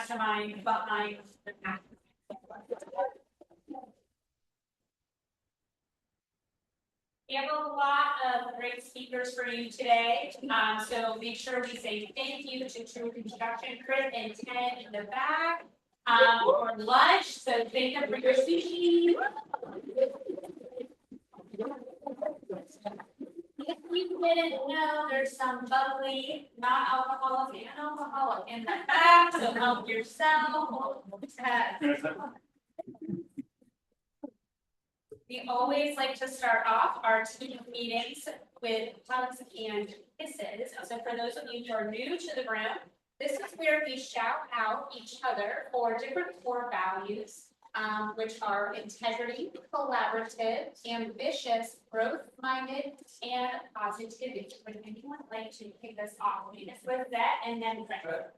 mastermind behind the We have a lot of great speakers for you today, so make sure we say thank you to True Construction, Chris and Ted in the back for lunch. So thank them for your sushi. If you didn't know, there's some bubbly, not alcoholic and alcoholic in the back, so help yourself. We always like to start off our team meetings with hugs and kisses. So for those of you who are new to the room, this is where we shout out each other for different core values, which are integrity, collaborative, ambitious, growth-minded, and positivity. Would anyone like to kick us off with that? And then Fred.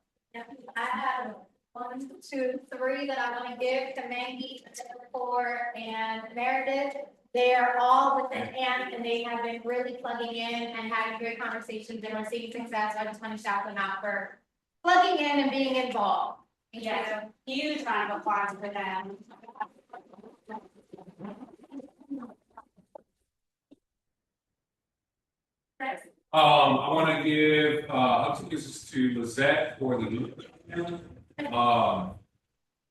I have 1, 2, 3 that I want to give to Maggie, Jennifer, and Meredith. They are all within AMP and they have been really plugging in and having great conversations and we're seeing success. I just want to shout them out for plugging in and being involved. Yeah, huge round of applause for them. I want to give hugs and kisses to Lizette for the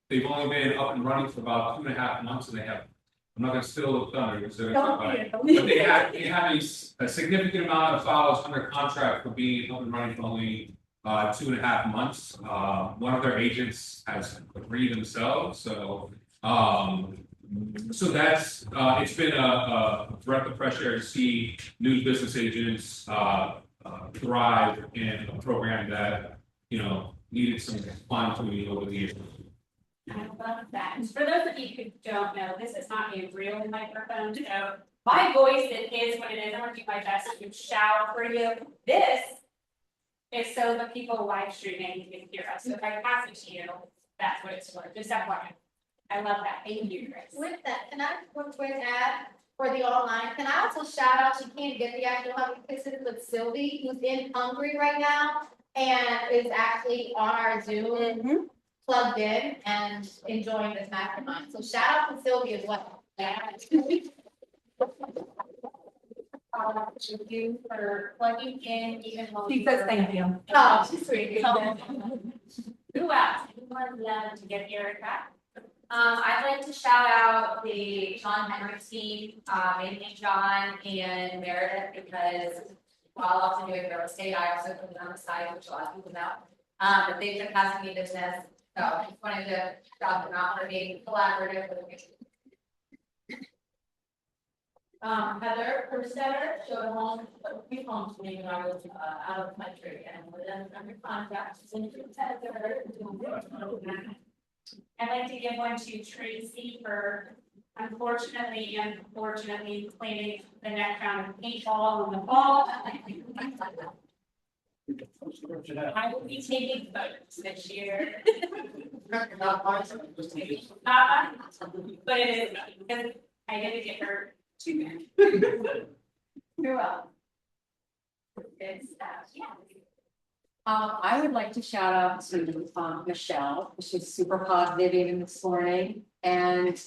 they've only been up and running for about 2.5 months, and they have. I'm not going to steal the thunder because but they have a significant amount of files under contract for being up and running for only 2.5 months. One of their agents has agreed themselves, so that's it's been a breath of fresh air to see new business agents thrive in a program that needed some fine tuning over the years. I love that. And for those of you who don't know, this is not a real microphone, so my voice is what it is. I'm going to do my best to shout for you. This is so the people live streaming can hear us. So if I pass it to you, that's what it's for. Just that one. I love that. Thank you, Chris. With that, can I real quick add for the online? Can I also shout out? She can't get the actual hug and kisses with Sylvie, who's in Hungary right now and is actually on our Zoom. Plugged in and enjoying this mastermind. So shout out to Sylvie as well. Thank you for plugging in even while She says thank you. Oh, she's sweet. Who else? Anyone love to get Erica? I'd like to shout out the John Henry team, mainly John and Meredith, because while also doing real estate, I also put it on the side, which a lot of people know. But they've been passing me business. So I just wanted to shout them out for being collaborative with me. Heather Kerstetter showed a home to me when I was out of the country and with them under contract. I'd like to give one to Tracy for unfortunately cleaning the next round of paintball on the ball. I will be taking photos this year. But it is because I didn't get her too bad. You're welcome. Good stuff. Yeah. I would like to shout out to Michelle. She's super positive even this morning, and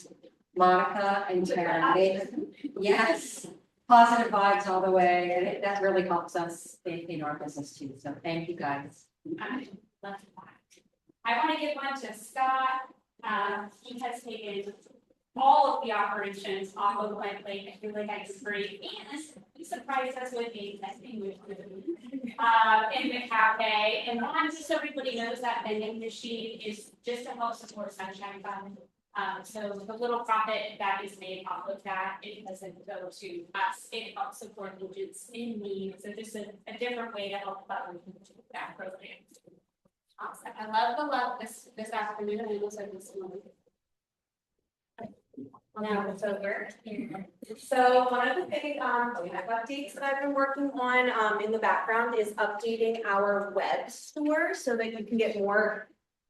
Monica and Karen. Yes, positive vibes all the way, and that really helps us in our business too. So thank you guys. I want to give one to Scott. He has taken all of the operations off of my plate. I feel like I can breathe, and he surprised us with the testing in the cafe. And just so everybody knows, that vending machine is just to help support Sunshine Fund. So the little profit that is made off of that, it doesn't go to us. It helps support agents in need. So just a different way to help fund that program. Awesome. I love the love this afternoon, and also this morning. Now it's over. So one of the big updates that I've been working on in the background is updating our web store so that you can get more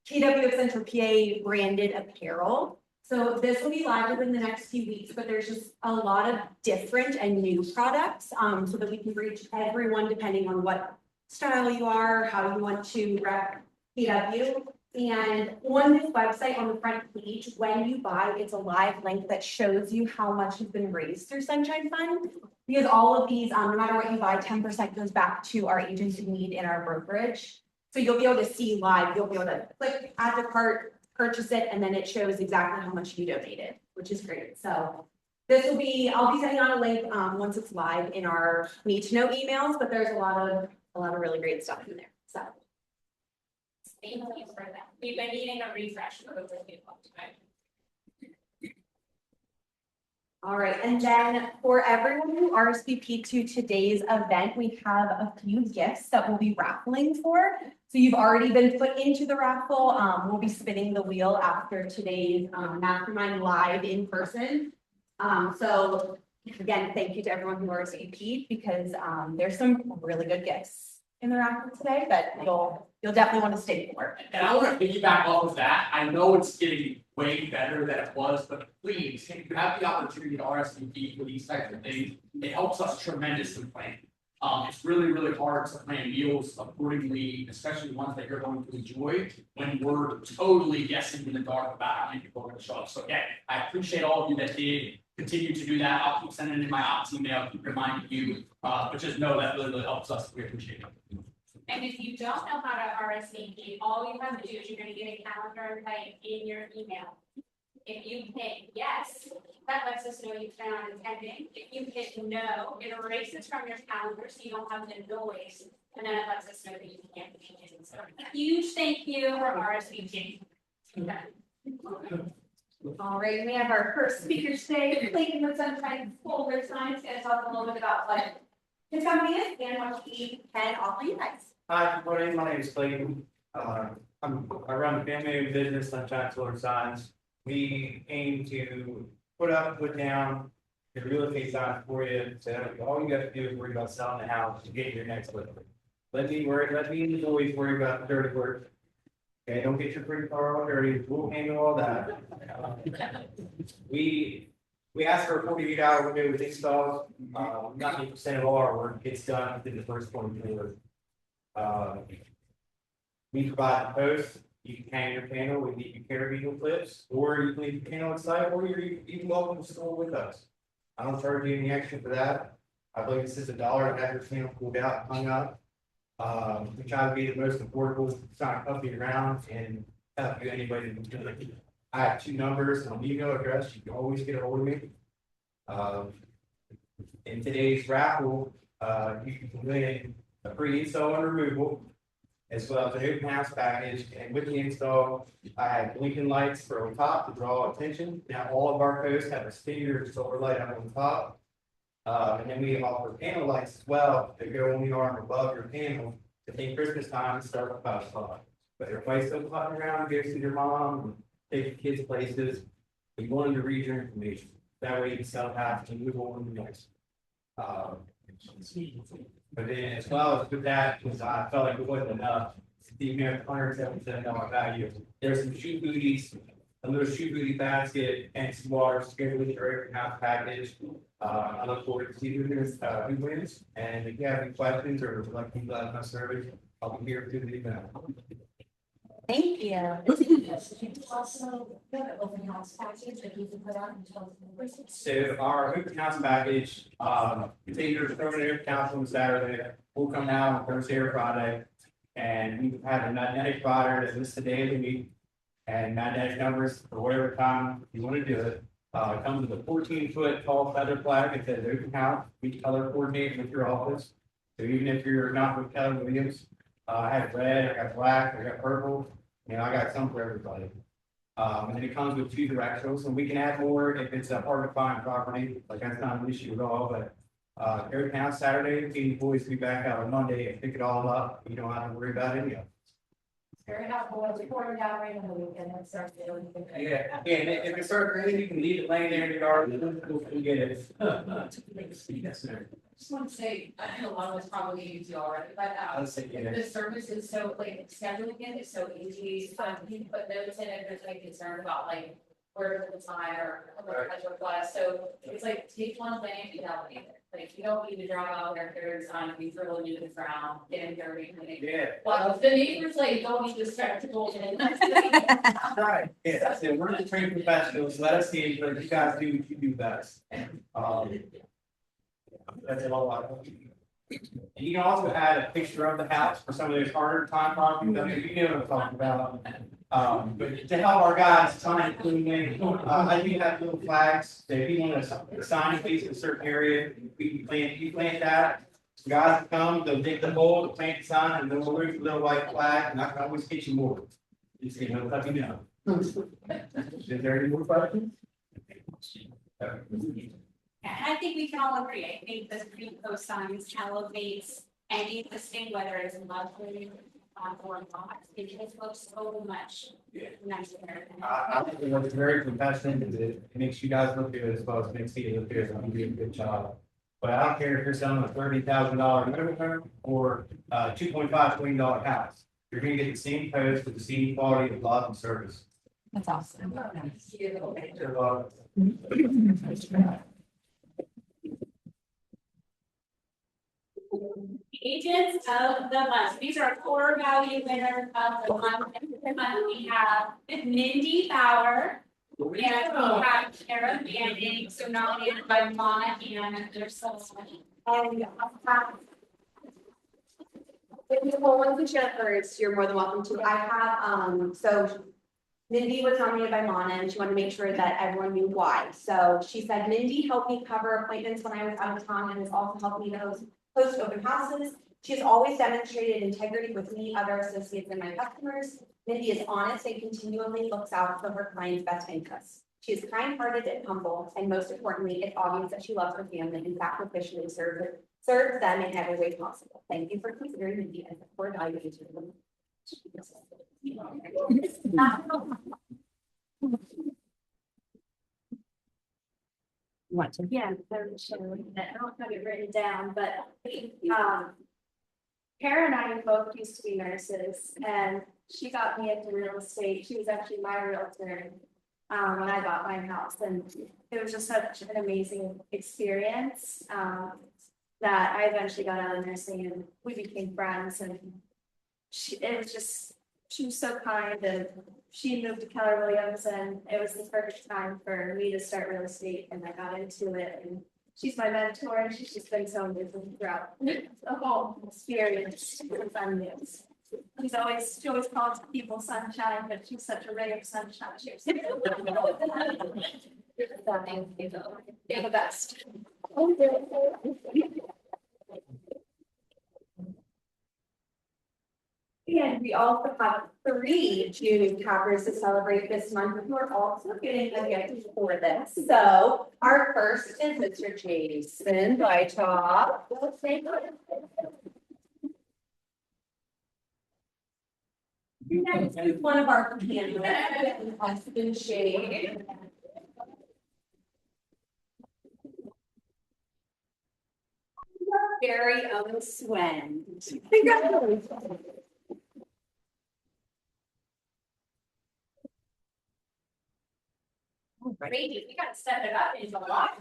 KW Center PA branded apparel. So this will be live within the next few weeks, but there's just a lot of different and new products so that we can reach everyone depending on what style you are, how you want to rep KW. And on this website, on the front page, when you buy, it's a live link that shows you how much has been raised through Sunshine Fund. Because all of these, no matter what you buy, 10% goes back to our agents who need in our brokerage. So you'll be able to see live, you'll be able to click, add to cart, purchase it, and then it shows exactly how much you donated, which is great. So this will be, I'll be sending out a link, once it's live in our need to know emails, but there's a lot of really great stuff in there, so. Thank you for that. We've been needing a refresh for the people tonight. All right, and then for everyone who RSVP to today's event, we have a few gifts that we'll be raffling for. So you've already been put into the raffle. We'll be spinning the wheel after today's Mastermind live in person. So again, thank you to everyone who RSVP'd because there's some really good gifts in the raffle today that you'll definitely want to stay for. And I want to piggyback off of that. I know it's getting way better than it was, but please, if you have the opportunity to RSVP for these types of things, it helps us tremendously plan. It's really, really hard to plan meals accordingly, especially ones that you're going to enjoy when we're totally guessing in the dark about how many people are going to show up. So again, I appreciate all of you that did continue to do that. I'll keep sending in my ops email, keep reminding you, but just know that really, really helps us. We appreciate it. And if you don't know how to RSVP, all you have to do is you're gonna get a calendar invite in your email. If you hit yes, that lets us know you plan on attending. If you hit no, it erases from your calendar so you don't have the noise. And then it lets us know that you can't be in. So huge thank you for RSVPing. Okay. All right, we have our first speaker today, Clayton with Sunshine Folder Science, and talk a little bit about what his company is and what he can offer you guys. Hi, good morning. My name is Clayton. I run the family business, Sunshine Solar Signs. We aim to put up, put down the real estate signs for you. So all you have to do is worry about selling the house to get your next listing. Let me always worry about the dirty work. Okay, don't get your free car all dirty. We'll handle all that. We ask for a 48-hour window with installs. 90% of all our work gets done within the first 24 hours. We provide the post, you can hang your panel with your carabiner clips, or you can leave your panel inside, or you can welcome to store with us. I don't charge you any extra for that. I believe this is $1 to have your panel pulled out and hung up. We try to be the most affordable sign company around and help you anybody who can do it. I have 2 numbers and an email address, you can always get a hold of me. In today's raffle, you can win a free install and removal, as well as an open house package. And with the install, I have blinking lights for on top to draw attention. Now, all of our posts have a standard solar light up on top. And then we offer panel lights as well that go on the arm above your panel to think Christmas time start at 5 o'clock. But everybody's still flying around, go see your mom, take your kids places. We want them to read your information. That way you can sell half and move on to the next. But then as well as with that, because I felt like it wasn't enough, the $177 value. There's some shoe booties, a little shoe booty basket, and some waters to go with your open house package. I look forward to seeing who wins. And if you have any questions or would like to fill out my survey, I'll be here to the event. Thank you. So our open house package, it's either throwing an open house on Saturday, we'll come out on Thursday or Friday. And we have a magnetic provider that lists the day of the week and magnetic numbers for whatever time you want to do it. It comes with a 14-foot tall feather flag. It says open house, we color coordinate with your office. So even if you're not with Keller Williams, I have red, I got black, I got purple. You know, I got some for everybody. And then it comes with 2 directionals, and we can add more if it's a hard to find property. Like that's not an issue at all. But every house Saturday, the boys will be back out on Monday and pick it all up. You don't have to worry about any of it. Very helpful. It's pouring down rain on the weekend. It starts to really think. Yeah, and if it starts raining, you can leave it laying there in the yard. We'll get it. Just want to say, I think a lot of us probably use you already, but I'll say, yeah. the service is so, like, scheduling it is so easy. But notice it if there's any concern about like word at the time or a potential request, so it's like, take one thing and delegate it. Like, you don't need to drive out there 30 times, be thrown into the ground, get in there, Yeah. well, if the neighbors like, don't need to start to go in. Right, yeah, I said, we're the trained professionals, let us see what you guys do, what you do best. That's all I want. And you can also add a picture of the house for some of those harder time properties, I mean, you know what I'm talking about. But to help our guys sign cleaning, I do have little flags, that if you want to sign a piece in a certain area, you plant that. Guys come, they'll dig the hole, they'll plant the sign, and then we'll move the little white flag, and I can always get you more. Just, let me know. Is there any more questions? And I think we can all agree, I think the pre-post signs elevates any listing, whether it's luxury or not, it just looks so much nicer. I think it looks very professional, it makes you guys look good as well as makes you look good, so I'm doing a good job. But I don't care if you're selling a $30,000 mobile home or $2.5 million house, you're gonna get the same post with the same quality of love and service. That's awesome. Agents of the month, these are core value winners of the month. This month we have Mindy Bauer. And we have Kara Manning, so nominated by Mona and their son. And if you hold one to share first, you're more than welcome to. I have, so Mindy was nominated by Mona and she wanted to make sure that everyone knew why. So she said, Mindy helped me cover appointments when I was out of town and has also helped me host open houses. She has always demonstrated integrity with me, other associates, and my customers. Mindy is honest and continually looks out for her clients' best interests. She is kind-hearted and humble, and most importantly, it's obvious that she loves her family and sacrificially serves them in every way possible. Thank you for considering Mindy as a core value to them. Want to? Yeah, I'm showing that. I don't have it written down, but Kara and I both used to be nurses, and she got me into real estate. She was actually my realtor when I bought my house, and it was just such an amazing experience that I eventually got out of nursing and we became friends. And she was so kind, and she moved to Keller Williams, and it was the perfect time for me to start real estate, and I got into it. And she's my mentor, and she's just been so amazing throughout the whole experience since I'm new. She always calls people sunshine, but she's such a ray of sunshine. You're the best. And we also have 3 June toppers to celebrate this month, who are also getting a gift for this. So our first is Mr. Jason Bytop. Next is one of our candidates, Austin Shade. Our very own Swen. Congratulations. Brady, we gotta set it up in a lot.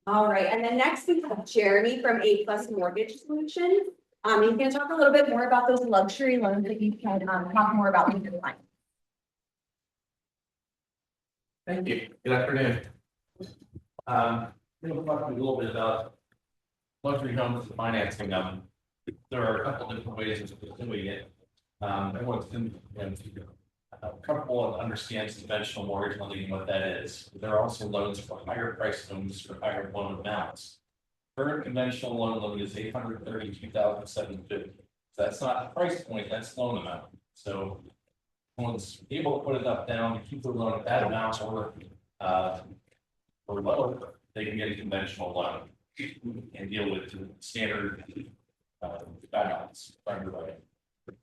All right, and then next we have Jeremy from A+ Mortgage Solutions. He's gonna talk a little bit more about those luxury loans that you can talk more about with your client. Thank you. Good afternoon. I'm going to talk a little bit about luxury homes and financing them. There are a couple different ways of doing it. Everyone's comfortable and understands conventional mortgage lending and what that is. There are also loans for higher price loans for higher loan amounts. Current conventional loan limit is $832,750. That's not the price point, that's loan amount. So someone's able to put enough down to keep the loan at that amount or lower, they can get a conventional loan and deal with standard guidelines for underwriting.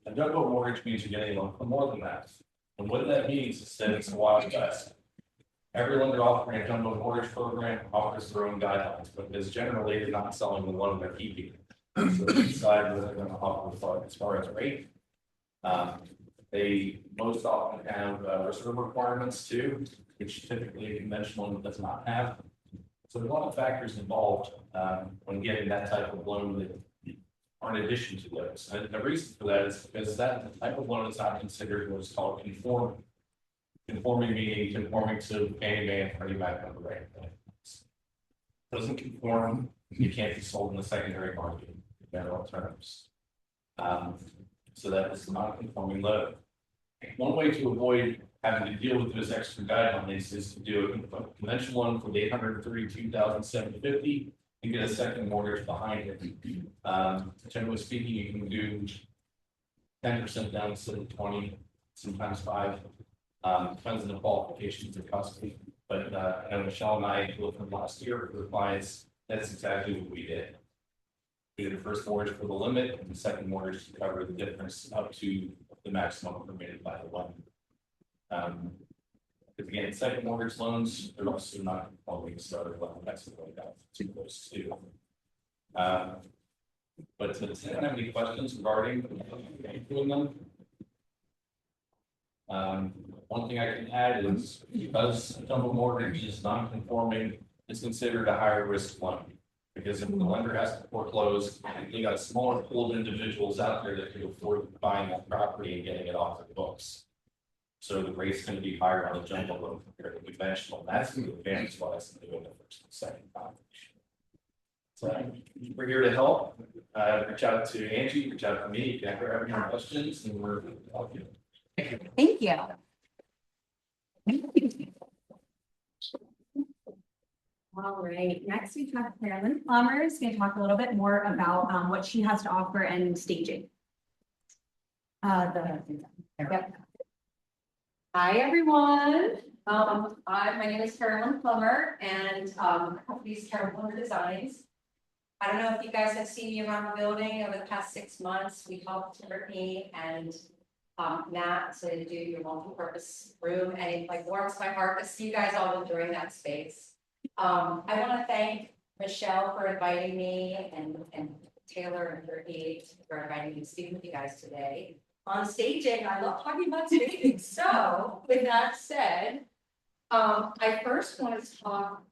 A jumbo mortgage means you're getting a loan for more than that. And what that means is that it's a wild west. Every lender offering a jumbo mortgage program offers their own guidelines, because generally they're not selling the loan, they're keeping it. So they decide whether they're going to offer as far as rate. They most often have reserve requirements too, which typically a conventional one does not have. So there are a lot of factors involved when getting that type of loan that are in addition to those. And the reason for that is because that type of loan is not considered what's called conforming. Conforming meaning conforming to Fannie Mae and Freddie Mac underwriting. Doesn't conform, you can't be sold in the secondary market in general terms. So that is not conforming loan. One way to avoid having to deal with those extra guidelines is to do a conventional one for the $832,750 and get a second mortgage behind it. Generally speaking, you can do 10% down instead of 20, sometimes 5. Depends on the qualifications of custody. But I know Michelle and I looked from last year for clients. That's exactly what we did. We did the first mortgage for the limit and the second mortgage to cover the difference up to the maximum permitted by the loan. Because again, second mortgage loans, they're also not always started level. That's the way that too close to. But does anyone have any questions regarding doing them? One thing I can add is because a jumbo mortgage is non-conforming, it's considered a higher risk loan. Because if the lender has to foreclose, you got a smaller pool of individuals out there that can afford buying that property and getting it off their books. So the rate's going to be higher on the jumbo loan compared to conventional. That's the advantage why it's doing the first and second combination. So we're here to help. Reach out to Angie, reach out to me if you ever have any questions, and we're helping. Thank you. All right, next we have Carolyn Plummer is going to talk a little bit more about what she has to offer and staging. Yep. Hi, everyone. My name is Carolyn Plummer, and company is Carolyn Plummer Designs. I don't know if you guys have seen me around the building over the past 6 months. We helped Brittany and Matt so to do your multi-purpose room, and it like warms my heart to see you guys all enjoying that space. I want to thank Michelle for inviting me and Taylor and Brittany for inviting me to speak with you guys today. On staging, I love talking about staging. So with that said, I first want to talk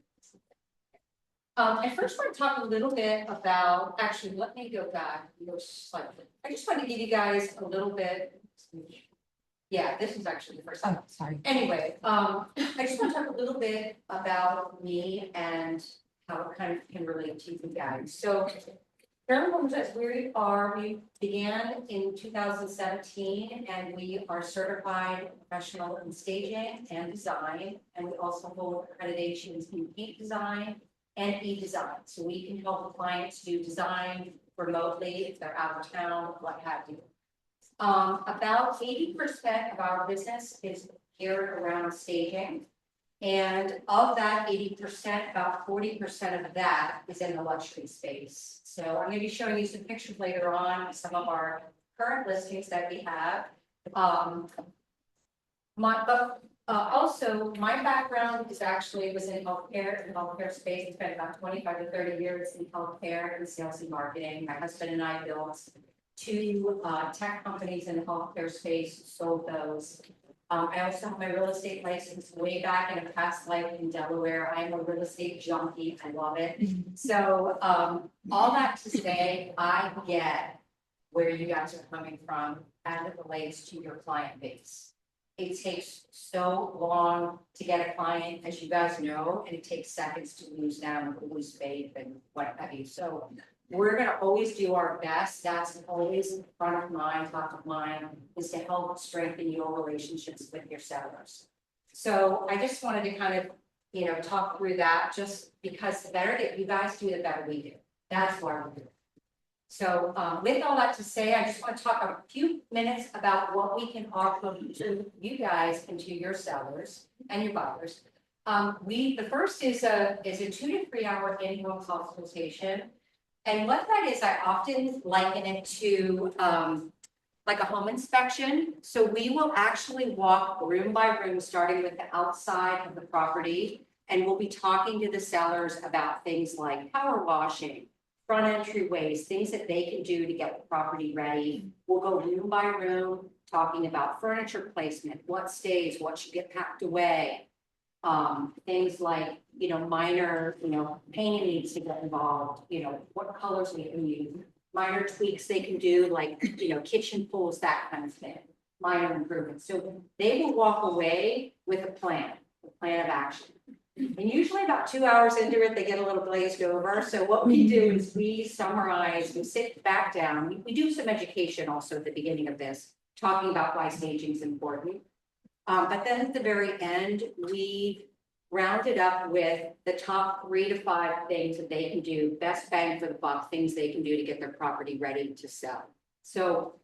a little bit about, actually, let me go back. I just want to give you guys a little bit. Yeah, this is actually the first time. Oh, sorry. Anyway, I just want to talk a little bit about me and how it kind of can relate to you guys. So, Carolyn Plummer, we began in 2017, and we are certified professional in staging and design, and we also hold accreditations in paint design and e-design. So we can help clients do design remotely if they're out of town, what have you. About 80% of our business is geared around staging. And of that 80%, about 40% of that is in the luxury space. So I'm going to be showing you some pictures later on, some of our current listings that we have. Also, my background is actually was in healthcare space. I spent about 25 to 30 years in healthcare and sales and marketing. My husband and I built 2 tech companies in the healthcare space, sold those. I also have my real estate license way back in a past life in Delaware. I'm a real estate junkie. I love it. So all that to say, I get where you guys are coming from as it relates to your client base. It takes so long to get a client, as you guys know, and it takes seconds to lose them, lose faith and what have you. So we're going to always do our best. That's always in front of mind, top of mind, is to help strengthen your relationships with your sellers. So I just wanted to kind of, talk through that, just because the better that you guys do, the better we do. That's why we do it. So with all that to say, I just want to talk a few minutes about what we can offer to you guys and to your sellers and your buyers. The first is a 2 to 3 hour in-home consultation. And what that is, I often liken it to like a home inspection. So we will actually walk room by room, starting with the outside of the property, and we'll be talking to the sellers about things like power washing, front entryways, things that they can do to get the property ready. We'll go room by room, talking about furniture placement, what stays, what should get packed away. Things like, minor, painting needs to get involved, what colors we can use. Minor tweaks they can do, like, kitchen pools, that kind of thing, minor improvements. So they will walk away with a plan of action. And usually about 2 hours into it, they get a little glazed over. So what we do is we summarize, we sit back down. We do some education also at the beginning of this, talking about why staging is important. But then at the very end, we round it up with the top 3 to 5 things that they can do, best bang for the buck, things they can do to get their property ready to sell. So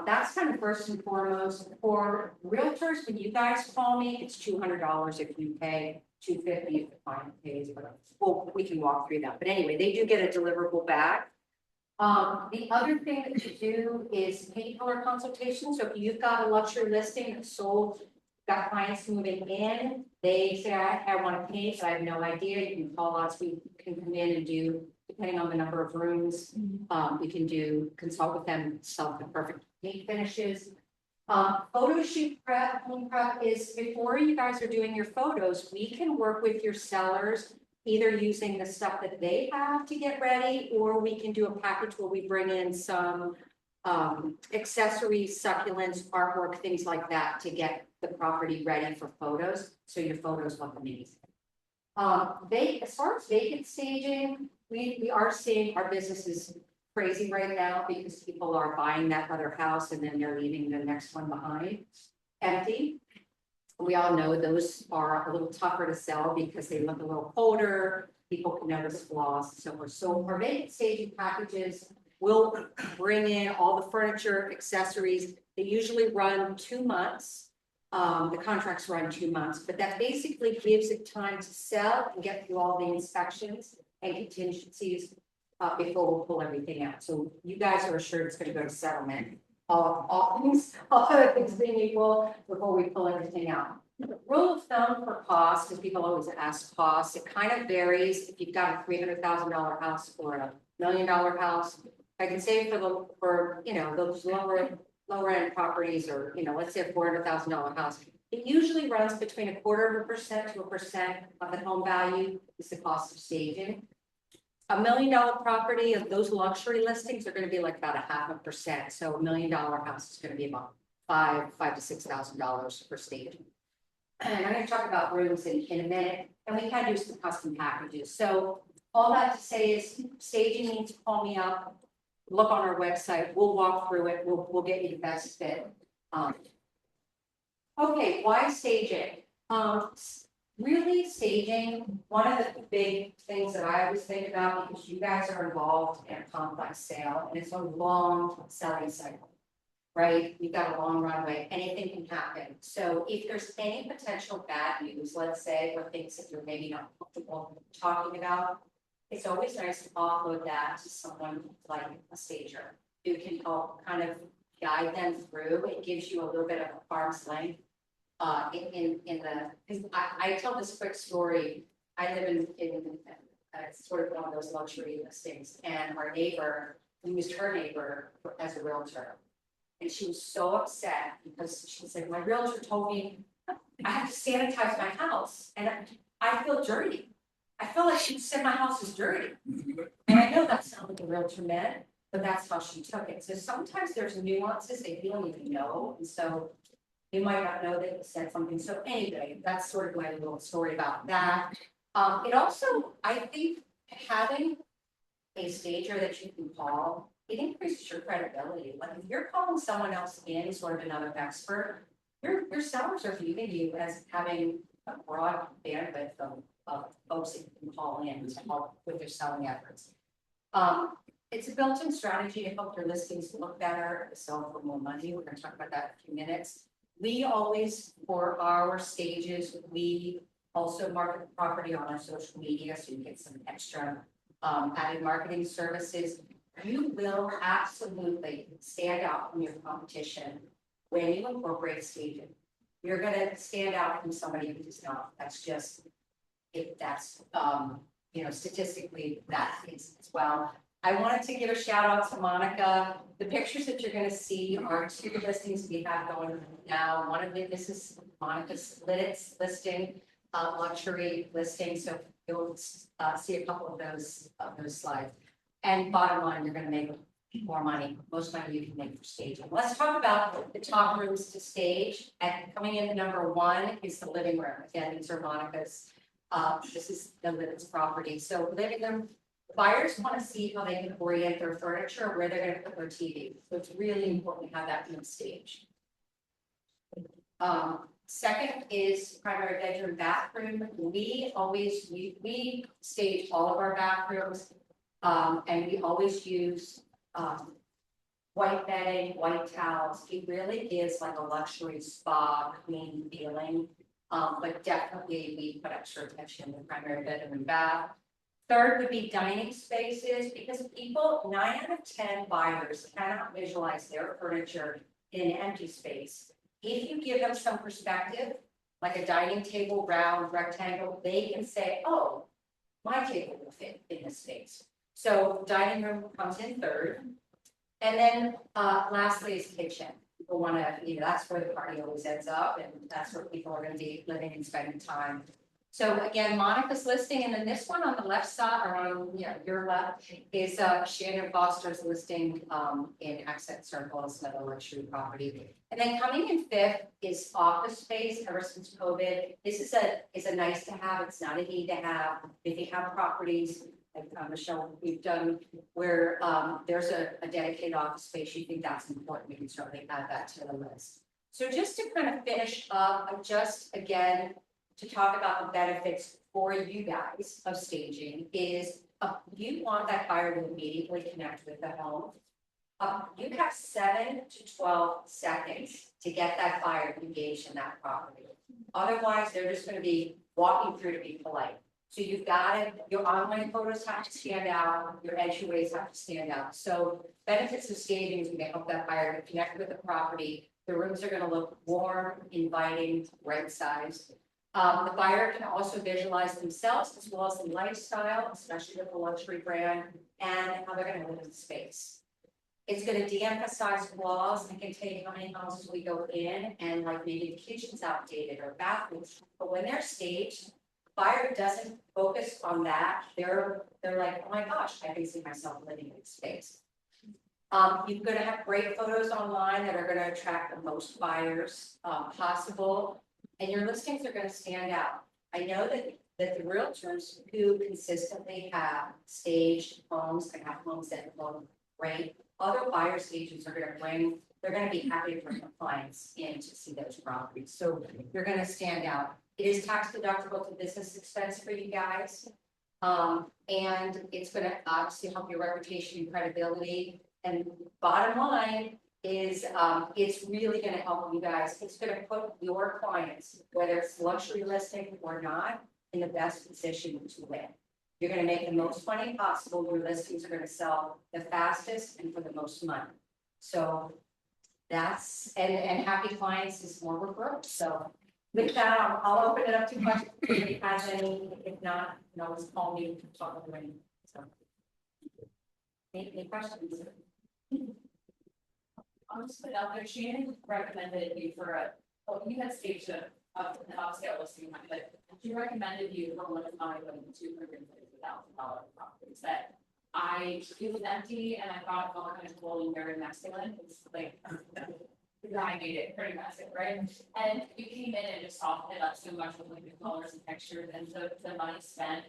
that's kind of first and foremost. For realtors, when you guys call me, it's $200 if you pay, $250 if the client pays, but we can walk through that. But anyway, they do get a deliverable back. The other thing that you do is paint color consultation. So if you've got a luxury listing that's sold, got clients moving in, they say, I want to paint, but I have no idea. You can call us, we can come in and do, depending on the number of rooms, we can consult with them, sell the perfect paint finishes. Photo shoot prep, home prep is before you guys are doing your photos, we can work with your sellers, either using the stuff that they have to get ready, or we can do a package where we bring in some accessories, succulents, artwork, things like that to get the property ready for photos. So your photos look amazing. As far as vacant staging, we are seeing our business is crazy right now because people are buying that other house and then they're leaving the next one behind empty. We all know those are a little tougher to sell because they look a little colder. People can notice flaws and so forth. So our vacant staging packages will bring in all the furniture, accessories. They usually run 2 months. The contracts run 2 months, but that basically gives it time to sell and get through all the inspections and contingencies before we'll pull everything out. So you guys are assured it's going to go to settlement. All other things being equal before we pull everything out. Rule of thumb for cost, because people always ask cost, it kind of varies. If you've got a $300,000 house or a $1 million house, I can say for those lower end properties, or let's say a $400,000 house, it usually runs between 0.25% to 1% of the home value is the cost of staging. $1 million property of those luxury listings are going to be like about 0.5%. So $1 million house is going to be about $5,000 to $6,000 per staging. And I'm going to talk about rooms in a minute, and we can do some custom packages. So all that to say is staging means call me up, look on our website, we'll walk through it, we'll get you the best fit. Okay, why staging? Really staging, one of the big things that I always think about, because you guys are involved in a complex sale and it's a long selling cycle, right? You've got a long runway, anything can happen. So if there's any potential bad news, let's say, or things that you're maybe not comfortable talking about, it's always nice to offload that to someone like a stager who can help kind of guide them through. It gives you a little bit of a arm's length. I tell this quick story. I live in sort of one of those luxury listings, and our neighbor, we used her neighbor as a realtor. And she was so upset because she was like, my realtor told me I have to sanitize my house and I feel dirty. I feel like she said my house is dirty. And I know that's not what the realtor meant, but that's how she took it. So sometimes there's nuances that you don't even know. And so you might not know that you said something. So anyway, that's sort of my little story about that. It also, I think, having a stager that you can call, it increases your credibility. Like if you're calling someone else in, sort of another expert, your sellers are viewing you as having a broad bandwidth of folks that you can call in to help with their selling efforts. It's a built-in strategy to help your listings look better, sell for more money. We're going to talk about that in a few minutes. We always, for our stages, we also market the property on our social media, so you get some extra added marketing services. You will absolutely stand out from your competition when you incorporate staging. You're going to stand out from somebody who does not. That's just, if that's, statistically that is as well. I wanted to give a shout out to Monica. The pictures that you're gonna see are two listings we have going now. One of them, this is Monica's Lidditz listing, luxury listing, so you'll see a couple of those slides. And bottom line, you're gonna make more money, most money you can make for staging. Let's talk about the top rooms to stage. And coming in at number 1 is the living room. Again, these are Monica's. This is the Lidditz property. So living room, buyers want to see how they can orient their furniture, where they're gonna put their TV. So it's really important to have that room staged. Second is primary bedroom, bathroom. We stage all of our bathrooms. And we always use white bedding, white towels. It really gives like a luxury spa clean feeling. But definitely we put extra attention in the primary bedroom and bath. Third would be dining spaces, because people, 9 out of 10 buyers cannot visualize their furniture in an empty space. If you give them some perspective, like a dining table, round, rectangle, they can say, oh, my table will fit in this space. So dining room comes in third. And then lastly is kitchen. People want to, that's where the party always ends up, and that's where people are going to be living and spending time. So again, Monica's listing, and then this one on the left side, or on your left, is Shannon Foster's listing in Accent Circle, it's another luxury property. And then coming in 5th is office space. Ever since COVID, this is a nice to have. It's not a need to have. If you have properties like Michelle, we've done where there's a dedicated office space, you think that's important, we can certainly add that to the list. So just to kind of finish up, just again, to talk about the benefits for you guys of staging is you want that buyer to immediately connect with the home. You have 7 to 12 seconds to get that buyer engaged in that property. Otherwise, they're just going to be walking through to be polite. So you've got to, your online photos have to stand out, your entryways have to stand out. So benefits of staging is we can help that buyer to connect with the property. The rooms are going to look warm, inviting, right-sized. The buyer can also visualize themselves as well as the lifestyle, especially with a luxury brand, and how they're going to live in the space. It's going to de-emphasize flaws and contain how many houses we go in, and like maybe the kitchen's outdated or bathrooms. But when they're staged, buyer doesn't focus on that. They're like, oh my gosh, I can see myself living in this space. You're going to have great photos online that are going to attract the most buyers possible, and your listings are going to stand out. I know that the realtors who consistently have staged homes and have homes that look great, other buyer stages are going to bring. They're going to be happy to bring their clients in to see those properties. So you're going to stand out. It is tax deductible to business expense for you guys. And it's going to obviously help your reputation and credibility. And bottom line is it's really going to help you guys. It's going to put your clients, whether it's luxury listing or not, in the best position to win. You're going to make the most money possible. Your listings are going to sell the fastest and for the most money. So that's, and happy clients is more referrals. So with that, I'll open it up to questions if anybody has any. If not, you know, just call me to talk with me. So, any questions? I'll just put it out there, Shannon recommended you for you had staged an upscale listing, but she recommended you for one of my $250,000 properties that it was empty and I thought it felt kind of cool and very masculine. It's like the guy made it pretty massive, right? And you came in and just softened it up so much with like the colors and textures and the money spent.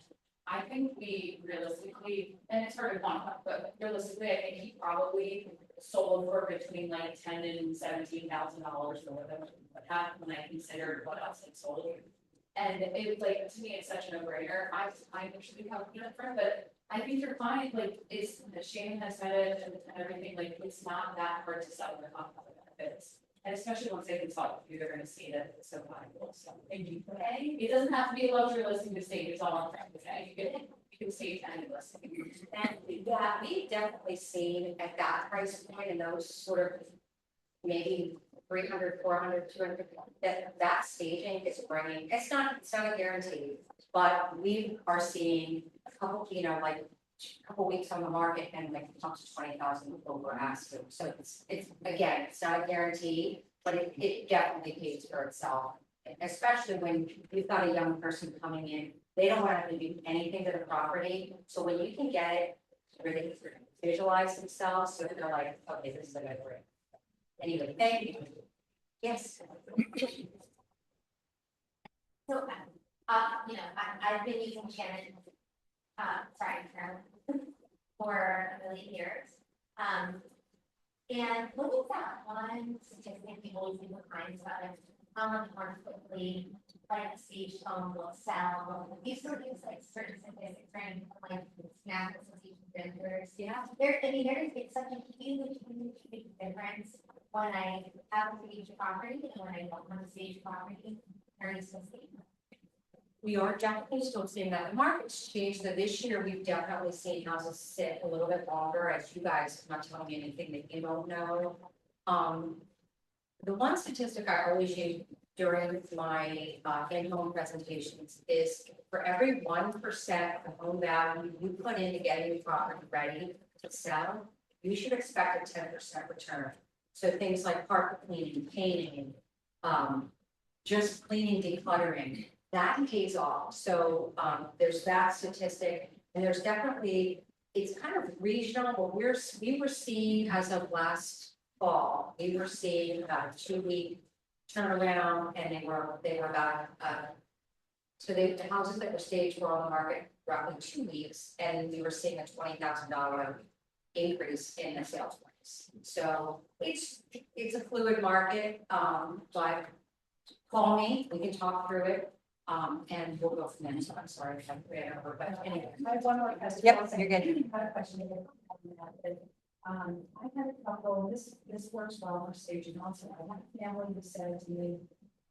I think we realistically, and it's hard to quantify, but realistically, I think he probably sold for between like $10,000 and $17,000 more than what happened when I considered what else had sold. And it was like, to me, it's such a no-brainer. I'm actually confident for it, but I think your client, like, is, Shane has said it and everything, like, it's not that hard to sell their benefits. And especially once they consult with you, they're gonna see that it's so valuable, so. And you can pay, it doesn't have to be a luxury listing to stage, it's all I'm trying to say, you can stage any listing. And yeah, we've definitely seen at that price point and those sort of maybe 300, 400, 200, that staging is bringing, it's not a guarantee, but we are seeing a couple, you know, like a couple weeks on the market and like up to 20,000 over ask. So it's again, it's not a guarantee, but it definitely pays for itself. Especially when you've got a young person coming in, they don't want to have to do anything to the property. So when you can get it, where they can visualize themselves, so they're like, okay, this is a good break. Anyway, thank you. Yes. So, I've been using Shannon, for a million years. And what is that one statistic people always leave behind about it? How much more quickly, like stage home will sell, these sort of things, like certain statistics, and like snap association vendors. Yeah. It's such a huge difference when I have a stage property and when I don't have a stage property. Very specific. We are definitely still seeing that. The market's changed, so this year we've definitely seen houses sit a little bit longer, as you guys are not telling me anything that you don't know. The one statistic I always use during my in-home presentations is for every 1% of the home value you put into getting your property ready to sell, you should expect a 10% return. So things like carpet cleaning, painting, just cleaning, decluttering, that pays off. So there's that statistic, and there's definitely, it's kind of regional, but we were seeing as of last fall, we were seeing about a 2-week turnaround, and they were about so the houses that were staged were on the market roughly 2 weeks, and we were seeing a $20,000 increase in the sales price. So it's a fluid market, but call me, we can talk through it. And we'll go from there. So I'm sorry if I ran over, but anyway. I have one more question. Yep, you're good. I had a question. I've had a couple, this works well for staging also. I had a family who said to me,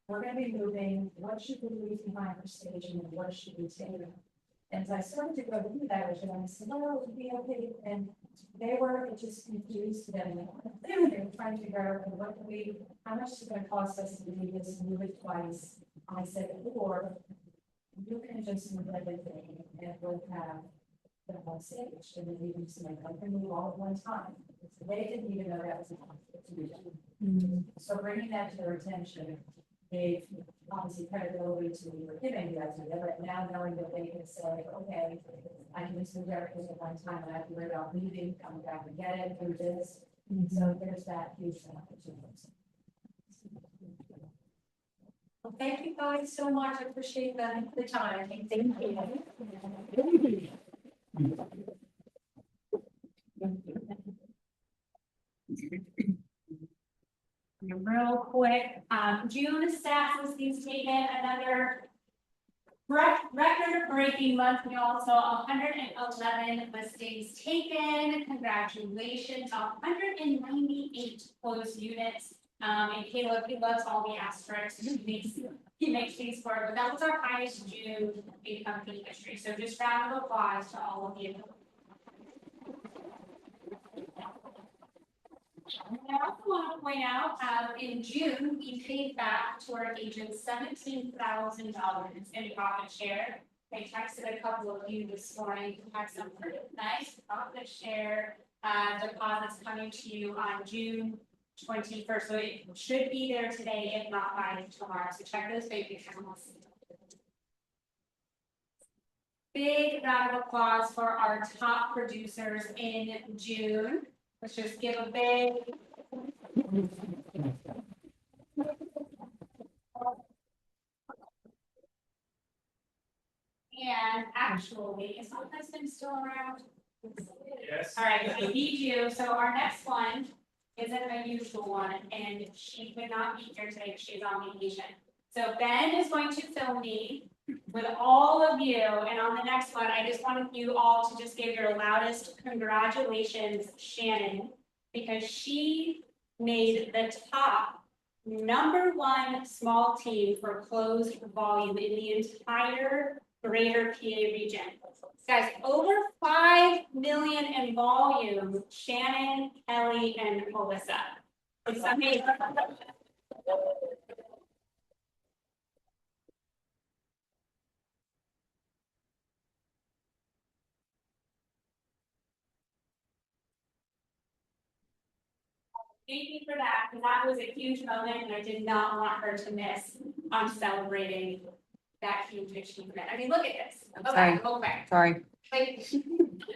we're gonna be moving, what should we leave behind for staging and what should we take? And as I started to go through that, I said, well, it would be okay. And it just confused them. They were trying to figure out what do we, how much is it gonna cost us to do this, move it twice. I said, or you can just move everything and we'll have the whole stage and then you can just like, I can move all at one time. So they didn't even know that was an So bringing that to their attention gave obviously credibility to the giving the idea, but now knowing that they can say, okay, I can just move everything at one time and I can worry about leaving, coming back and get it, do this. So there's that huge opportunity. Well, thank you guys so much. I appreciate the time. Thank you. Real quick, June stats listings taken, another record-breaking month. We also saw 111 listings taken. Congratulations, 198 closed units. And Caleb, he loves all the asterisks. He makes things for it, but that was our highest June in company history. So just round of applause to all of you. I also want to point out, in June, we paid back to our agents $17,000 in profit share. I texted a couple of you this morning to have some pretty nice profit share deposits coming to you on June 21st. So it should be there today, if not by tomorrow. So check those bank accounts. Big round of applause for our top producers in June. Let's just give a big. And actually, is my husband still around? Yes. All right, I need you. So our next one is an unusual one, and she could not be here today. She's on vacation. So Ben is going to film me with all of you, and on the next one, I just wanted you all to just give your loudest congratulations, Shannon, because she made the top #1 small team for closed volume in the entire greater PA region. Guys, over 5 million in volume, Shannon, Kelly, and Melissa. It's amazing. thank you for that, because that was a huge moment, and I did not want her to miss on celebrating that huge achievement. I mean, look at this. Go back, go back. Sorry. Like,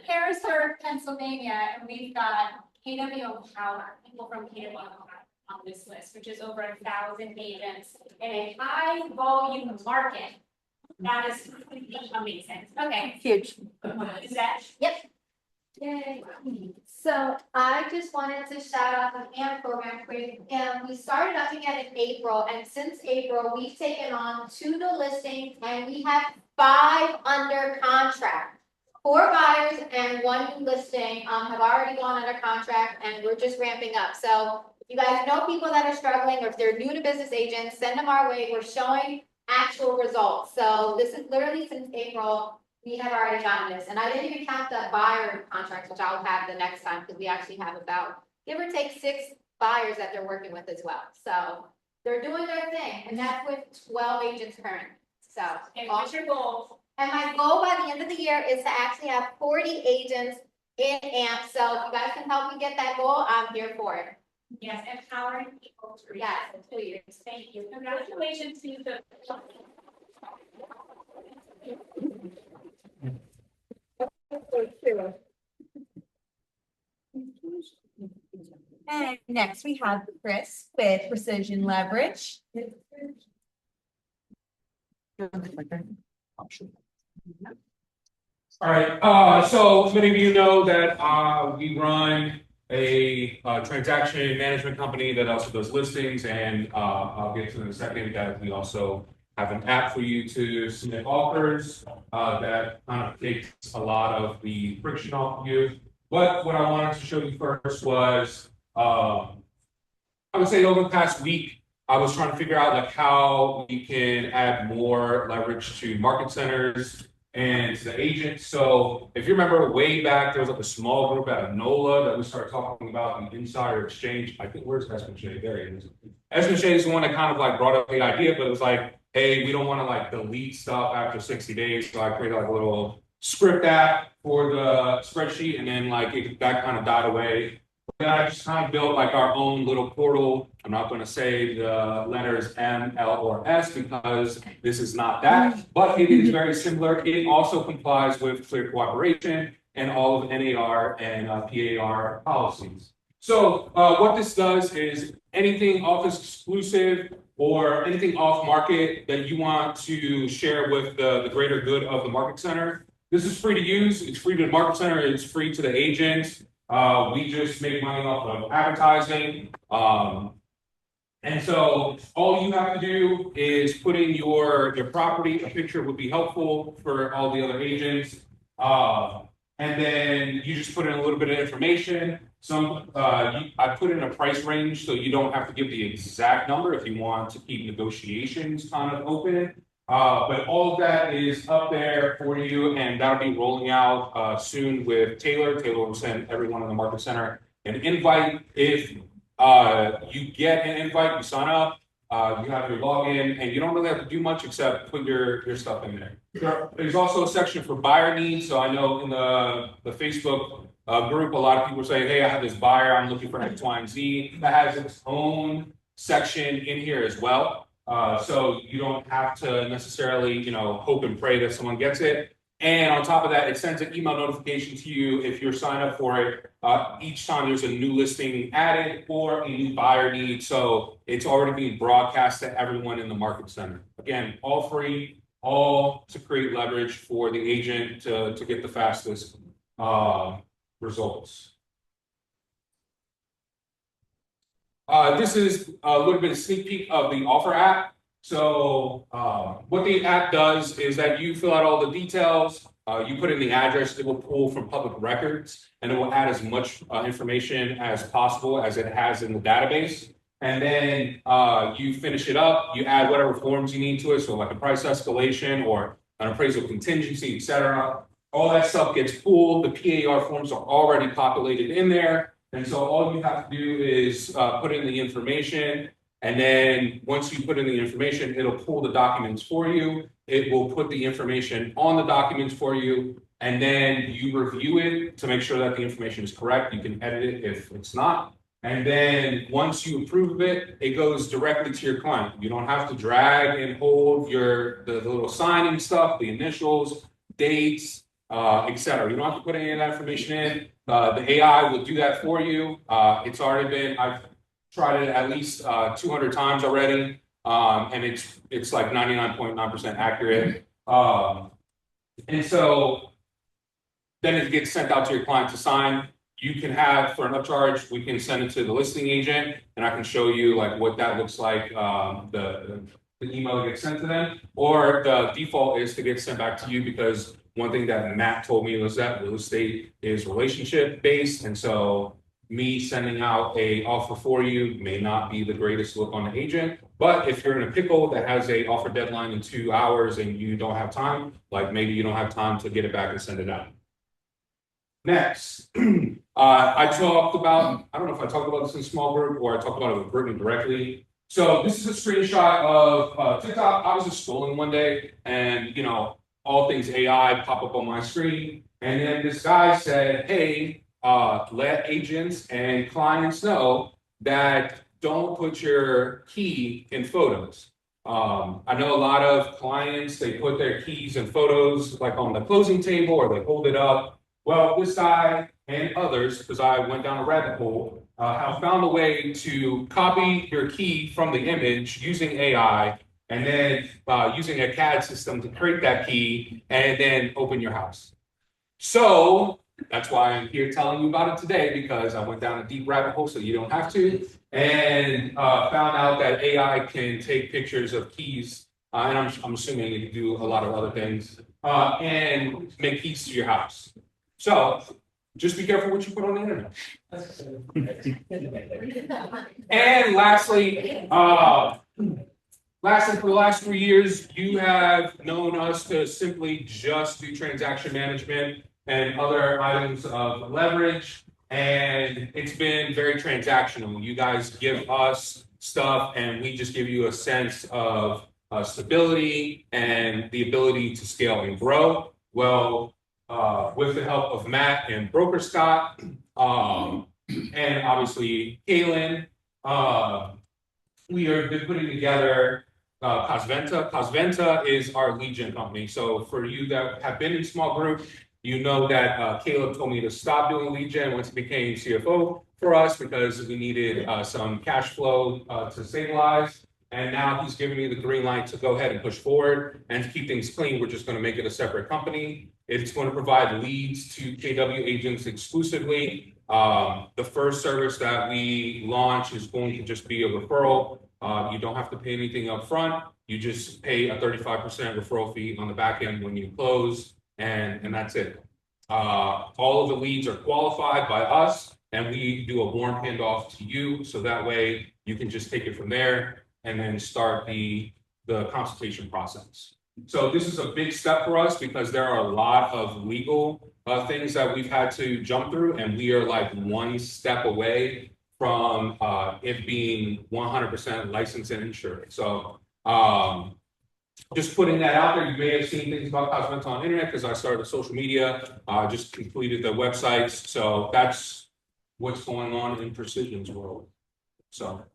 Harrisburg, Pennsylvania, and we've got KW Power, people from KW on this list, which is over 1,000 agents in a high volume market. That is completely amazing. Okay. Huge. Is that? Yep. Yay. So I just wanted to shout out the AMP program quick. We started up again in April, and since April, we've taken on 2 new listings, and we have 5 under contract. 4 buyers and 1 new listing have already gone under contract, and we're just ramping up. So if you guys know people that are struggling, or if they're new to business agents, send them our way. We're showing actual results. So this is literally since April. We have already gotten this, and I didn't even count the buyer contracts, which I'll have the next time, because we actually have about, give or take, 6 buyers that they're working with as well. So they're doing their thing, and that's with 12 agents current. So, And what's your goal? and my goal by the end of the year is to actually have 40 agents in AMP. So if you guys can help me get that goal, I'm here for it. Yes, empowering people to reach. Yes. In 2 years. Thank you. Congratulations to the. And next we have Chris with Precision Leverage. All right, so many of you know that we run a transaction management company that also does listings, and I'll get to in a second that we also have an app for you to submit offers that kind of takes a lot of the friction off of you. But what I wanted to show you first was, I would say over the past week, I was trying to figure out like how we can add more leverage to market centers and to the agents. So if you remember way back, there was like a small group out of NOLA that we started talking about the insider exchange. I think, where's Esmond Shea? There he is. Esmond Shea is the one that kind of like brought up the idea, but it was like, hey, we don't want to like delete stuff after 60 days. So I created like a little script app for the spreadsheet, and then like that kind of died away. Then I just kind of built like our own little portal. I'm not going to say the letters M, L, or S because this is not that, but it is very similar. It also complies with clear cooperation and all of NAR and PAR policies. So what this does is anything office exclusive or anything off market that you want to share with the greater good of the market center, this is free to use. It's free to the market center. It's free to the agent. We just make money off of advertising. And so all you have to do is put in your property. A picture would be helpful for all the other agents. And then you just put in a little bit of information. I put in a price range so you don't have to give the exact number if you want to keep negotiations kind of open. But all of that is up there for you, and that'll be rolling out soon with Taylor. Taylor will send everyone in the market center an invite. If you get an invite, you sign up, you have your login, and you don't really have to do much except put your stuff in there. There's also a section for buyer needs. So I know in the Facebook group, a lot of people are saying, hey, I have this buyer, I'm looking for X, Y, and Z. That has its own section in here as well. So you don't have to necessarily, hope and pray that someone gets it. And on top of that, it sends an email notification to you if you're signed up for it. Each time there's a new listing added or a new buyer need. So it's already being broadcast to everyone in the market center. Again, all free, all to create leverage for the agent to get the fastest results. This is a little bit of sneak peek of the offer app. So what the app does is that you fill out all the details, you put in the address, it will pull from public records, and it will add as much information as possible as it has in the database. And then you finish it up, you add whatever forms you need to it, so like a price escalation or an appraisal contingency, etc. All that stuff gets pulled, the PAR forms are already populated in there. And so all you have to do is put in the information, and then once you put in the information, it'll pull the documents for you. It will put the information on the documents for you, and then you review it to make sure that the information is correct. You can edit it if it's not. And then once you approve it, it goes directly to your client. You don't have to drag and hold the little signing stuff, the initials, dates, etc. You don't have to put any of that information in. The AI will do that for you. I've tried it at least 200 times already, and it's like 99.9% accurate. And so then it gets sent out to your client to sign. You can have, for an upcharge, we can send it to the listing agent, and I can show you like what that looks like, the email that gets sent to them. Or the default is to get sent back to you, because one thing that Matt told me was that real estate is relationship based, and so me sending out a offer for you may not be the greatest look on the agent. But if you're in a pickle that has a offer deadline in 2 hours and you don't have time, like maybe you don't have time to get it back and send it out. Next, I talked about, I don't know if I talked about this in a small group or I talked about it with Brittany directly. So this is a screenshot of TikTok. I was just scrolling one day and, all things AI pop up on my screen. And then this guy said, hey, let agents and clients know that don't put your key in photos. I know a lot of clients, they put their keys in photos like on the closing table or they hold it up. Well, this guy and others, because I went down a rabbit hole, have found a way to copy your key from the image using AI and then using a CAD system to create that key and then open your house. So that's why I'm here telling you about it today, because I went down a deep rabbit hole so you don't have to, and found out that AI can take pictures of keys, and I'm assuming it can do a lot of other things, and make keys to your house. So just be careful what you put on the internet. And lastly, for the last 3 years, you have known us to simply just do transaction management and other items of leverage. And it's been very transactional. You guys give us stuff and we just give you a sense of stability and the ability to scale and grow. Well, with the help of Matt and Broker Scott, and obviously Kaylin, we have been putting together Cosventa. Cosventa is our lead gen company. So for you that have been in small group, you know that Caleb told me to stop doing lead gen once he became CFO for us because we needed some cash flow to stabilize. And now he's giving me the green light to go ahead and push forward. And to keep things clean, we're just going to make it a separate company. It's going to provide leads to KW agents exclusively. The first service that we launch is going to just be a referral. You don't have to pay anything up front. You just pay a 35% referral fee on the back end when you close, and that's it. All of the leads are qualified by us, and we do a warm handoff to you, so that way you can just take it from there and then start the consultation process. So this is a big step for us because there are a lot of legal things that we've had to jump through, and we are like one step away from it being 100% licensed and insured. So just putting that out there. You may have seen things about Cosventa on the internet because I started social media, just completed the websites. So that's what's going on in Precision's world. So.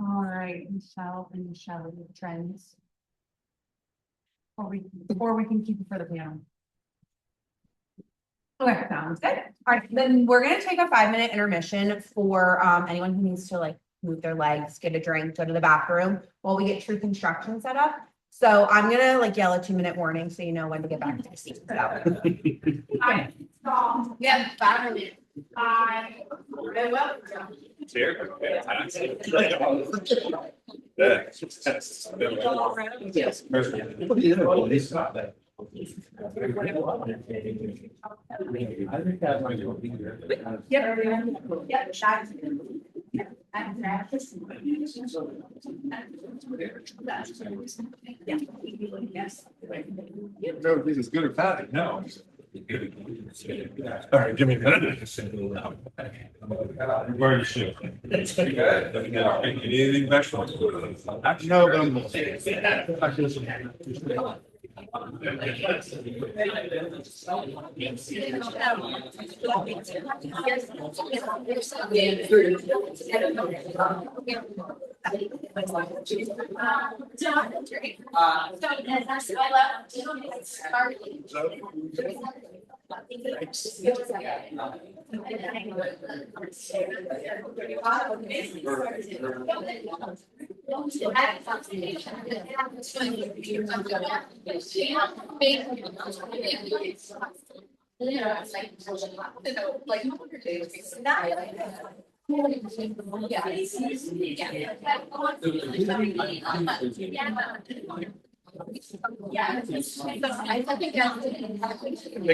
All right, Michelle and Michelle, trends. Or we can keep it for the panel. Okay, sounds good. All right, then we're gonna take a 5-minute intermission for anyone who needs to like move their legs, get a drink, go to the bathroom while we get true construction set up. So I'm gonna like yell a 2-minute warning so you know when to get back to your seat. Yeah, 5 minutes. Very well. No, this is good or bad, no. All right, give me a minute. Where are you shit? Anything special? No, but I'm. Make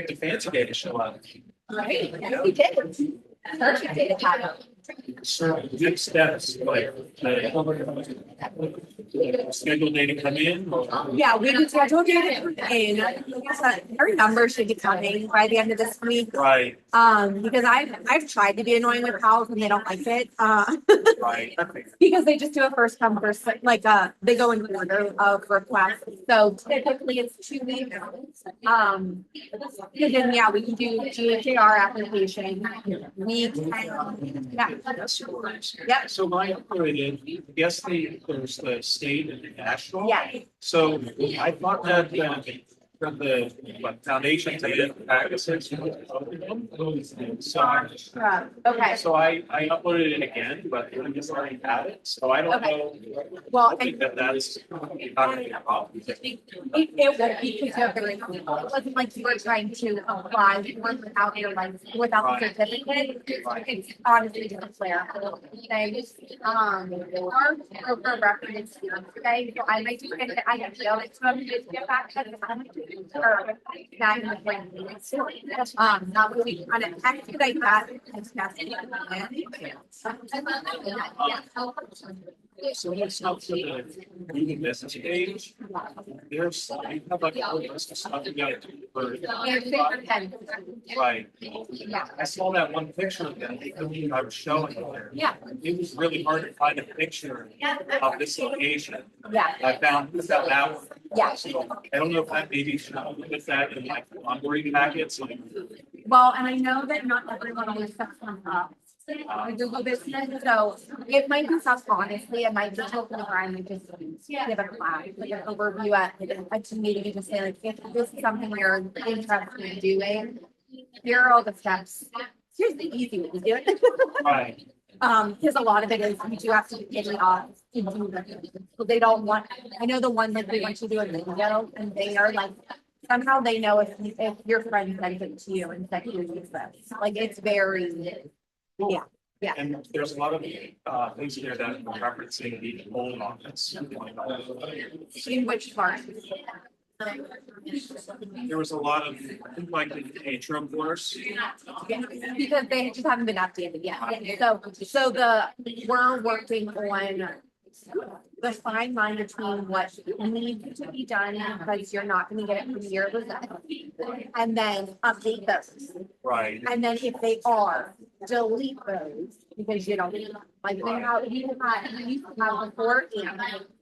the fancy day to show up. Right, yeah, we did. Perfect day to have it. So next steps, like, schedule day to come in. Yeah, we can schedule a day to come in. Like I said, our numbers should be coming by the end of this week. Right, Because I've tried to be annoying with pals and they don't like it. right. Because they just do a first come first, like, they go in order of requests. So typically it's 2 weeks. And then, yeah, we can do GHR application. We can, yeah. Yep. So my opinion, yes, there's the state and the national. Yeah. So I thought that from the foundation to the practices. Okay. So I uploaded it again, but I just already had it, so I don't Okay. know. Well, I think that's not gonna be a problem. It would be because you have the right people. It wasn't like you were trying to apply without your license, without the certificate. It's honestly just a flare. Thing. Our broker reference today, so I might do it. I have to it to them to get back to them. Or that in the plan. Now we kind of expedite that. So let's not for the reading message page. There's, you have like a whole list of stuff you gotta do for. Right. Yeah. I saw that one picture of them, I was showing there. Yeah. It was really hard to find a picture of this location. Yeah. I found that one. Yeah. So I don't know if that maybe should put that in like onboarding packets, like. Well, and I know that not everyone always sets them up. Google business, so it might be tough, honestly, it might be totally fine, and just give a class, like an overview at a meeting, and just say like, if this is something you're interested in doing, here are all the steps. Here's the easy way to do it. Right. Because a lot of it is you do have to get it off. So they don't want, I know the one that they want you to do a video, and they are like, somehow they know if your friend sends it to you and said, here's this, like, it's very. Yeah, yeah. And there's a lot of things here that are referencing the old office. In which part? There was a lot of, like, the atrium course. Because they just haven't been updated yet. So we're working on the fine line between what needs to be done because you're not gonna get it from your result. And then update those. Right. And then if they are, delete those because you don't need them. Like you had before,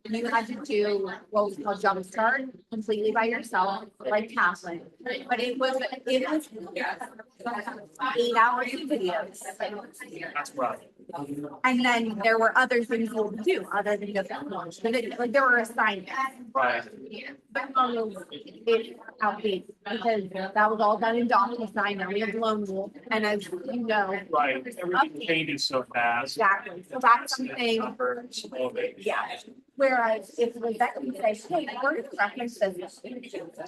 and you had to do what was called jumpstart completely by yourself, like Kathleen. But it was 8 hours of videos. That's right. And then there were other things you would do other than just like there were assignments. Right. But it outdated because that was all done in DocuSign. Now we have Lone Wolf, and as you know, Right. Everything changes so fast. exactly. So that's something. Numbers, all of it. Yeah. Whereas if Lizette can say, hey, we're gonna reference this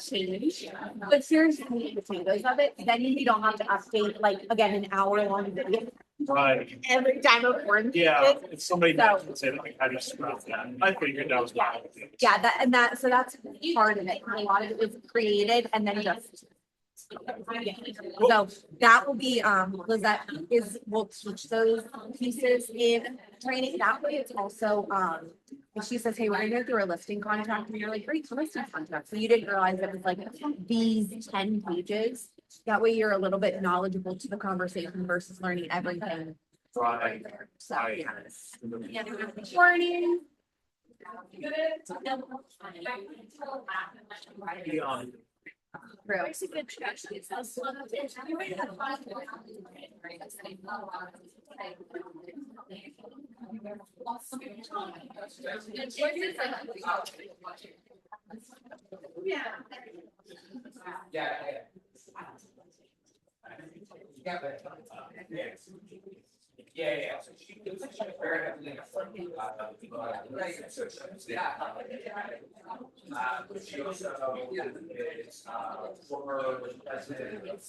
change, but here's the meat and potatoes of it, then you don't have to update like again an hour long video Right. every time a form. Yeah, if somebody So- would say like, how do you scrap that? I figured that was. Yeah. Yeah, so that's part of it. A lot of it was created and then just. So that will be, Lizette will teach those pieces in training. That way it's also, if she says, hey, we're gonna go through a listing contract, and you're like, great, so listing contract. So you didn't realize it was like these 10 pages. That way you're a little bit knowledgeable to the conversation versus learning everything. Right. So, Right. yeah. Morning. Yeah. She also is former president of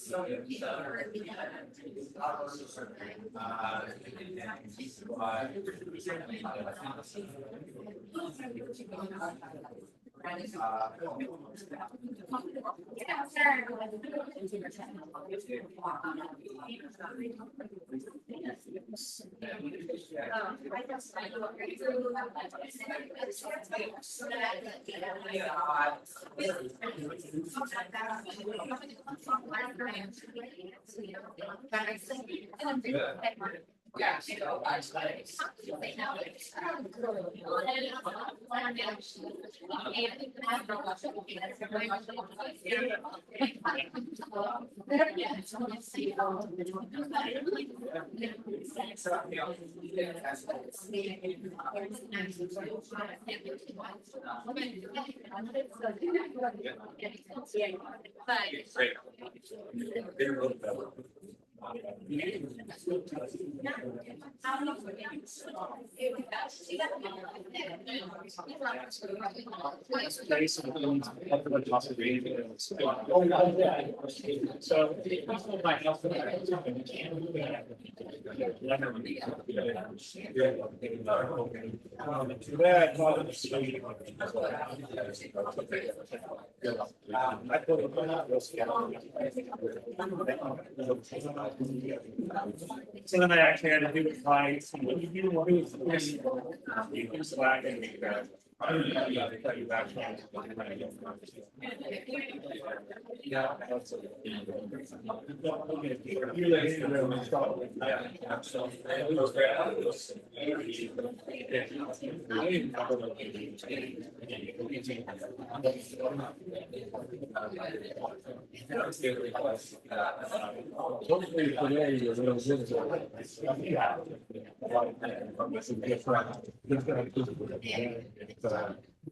So then I actually had to do with clients. Hopefully today is a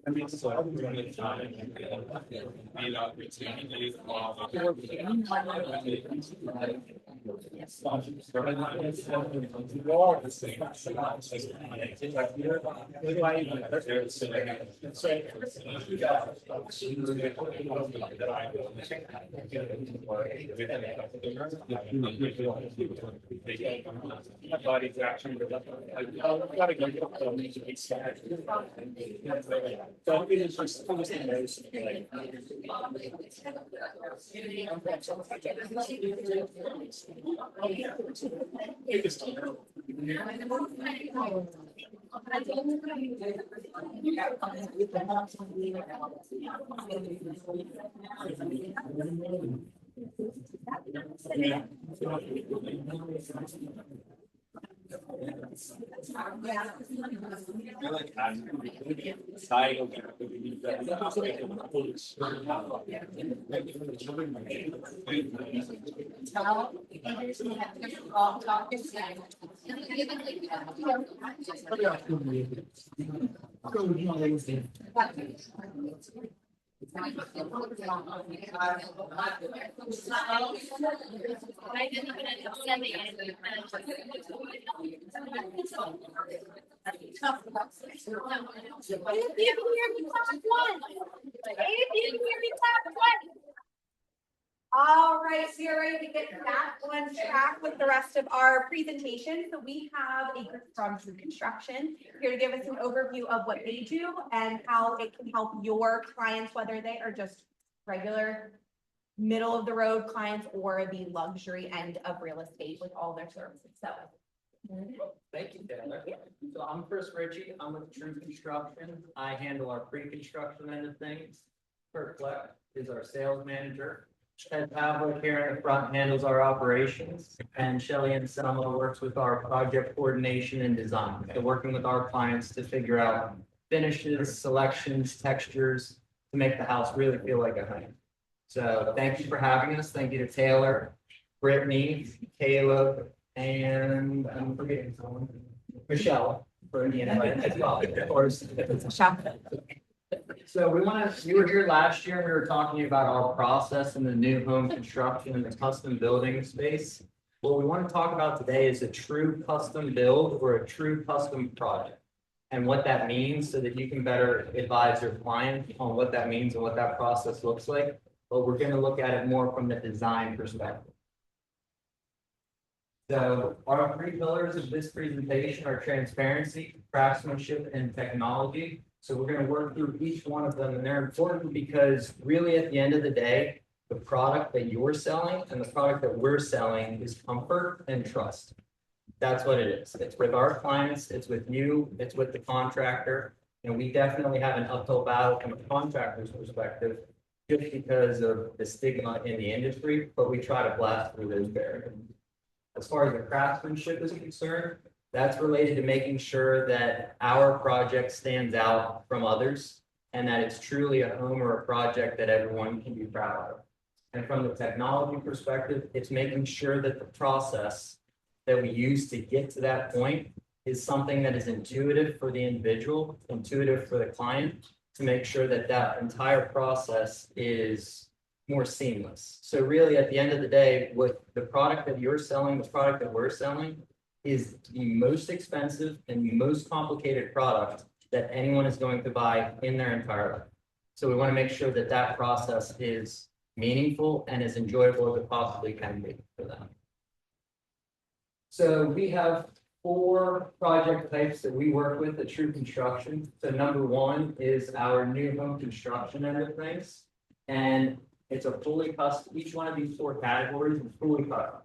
I mean, so I'm running time. My body's actually. I've got to go. So it is just All right, so you're ready to get back on track with the rest of our presentation. So we have a group from True Construction here to give us an overview of what they do and how it can help your clients, whether they are just regular middle of the road clients or the luxury end of real estate with all their services. So. Thank you, Taylor. So I'm Chris Ritchie. I'm with True Construction. I handle our pre-construction end of things. Kurt Fleck is our sales manager. Ed Pavlik here in the front handles our operations. And Shelly and Selma works with our project coordination and design. So working with our clients to figure out finishes, selections, textures to make the house really feel like a home. So thank you for having us. Thank you to Taylor, Brittany, Caleb, and I'm forgetting someone, Michelle, for the invite as well, of course. So you were here last year, we were talking about our process in the new home construction and the custom building space. What we want to talk about today is a true custom build or a true custom project. And what that means so that you can better advise your client on what that means and what that process looks like. But we're going to look at it more from the design perspective. So our three pillars of this presentation are transparency, craftsmanship, and technology. So we're going to work through each one of them, and they're important because really at the end of the day, the product that you're selling and the product that we're selling is comfort and trust. That's what it is. It's with our clients, it's with you, it's with the contractor. And we definitely have an uphill battle from a contractor's perspective, just because of the stigma in the industry, but we try to blast through those barriers. As far as the craftsmanship is concerned, that's related to making sure that our project stands out from others and that it's truly a home or a project that everyone can be proud of. And from the technology perspective, it's making sure that the process that we use to get to that point is something that is intuitive for the individual, intuitive for the client, to make sure that that entire process is more seamless. So really, at the end of the day, what the product that you're selling, the product that we're selling, is the most expensive and most complicated product that anyone is going to buy in their entire life. So we want to make sure that that process is meaningful and as enjoyable as it possibly can be for them. So we have 4 project types that we work with at True Construction. So number 1 is our new home construction end of things. And it's a fully custom, each one of these 4 categories is fully custom.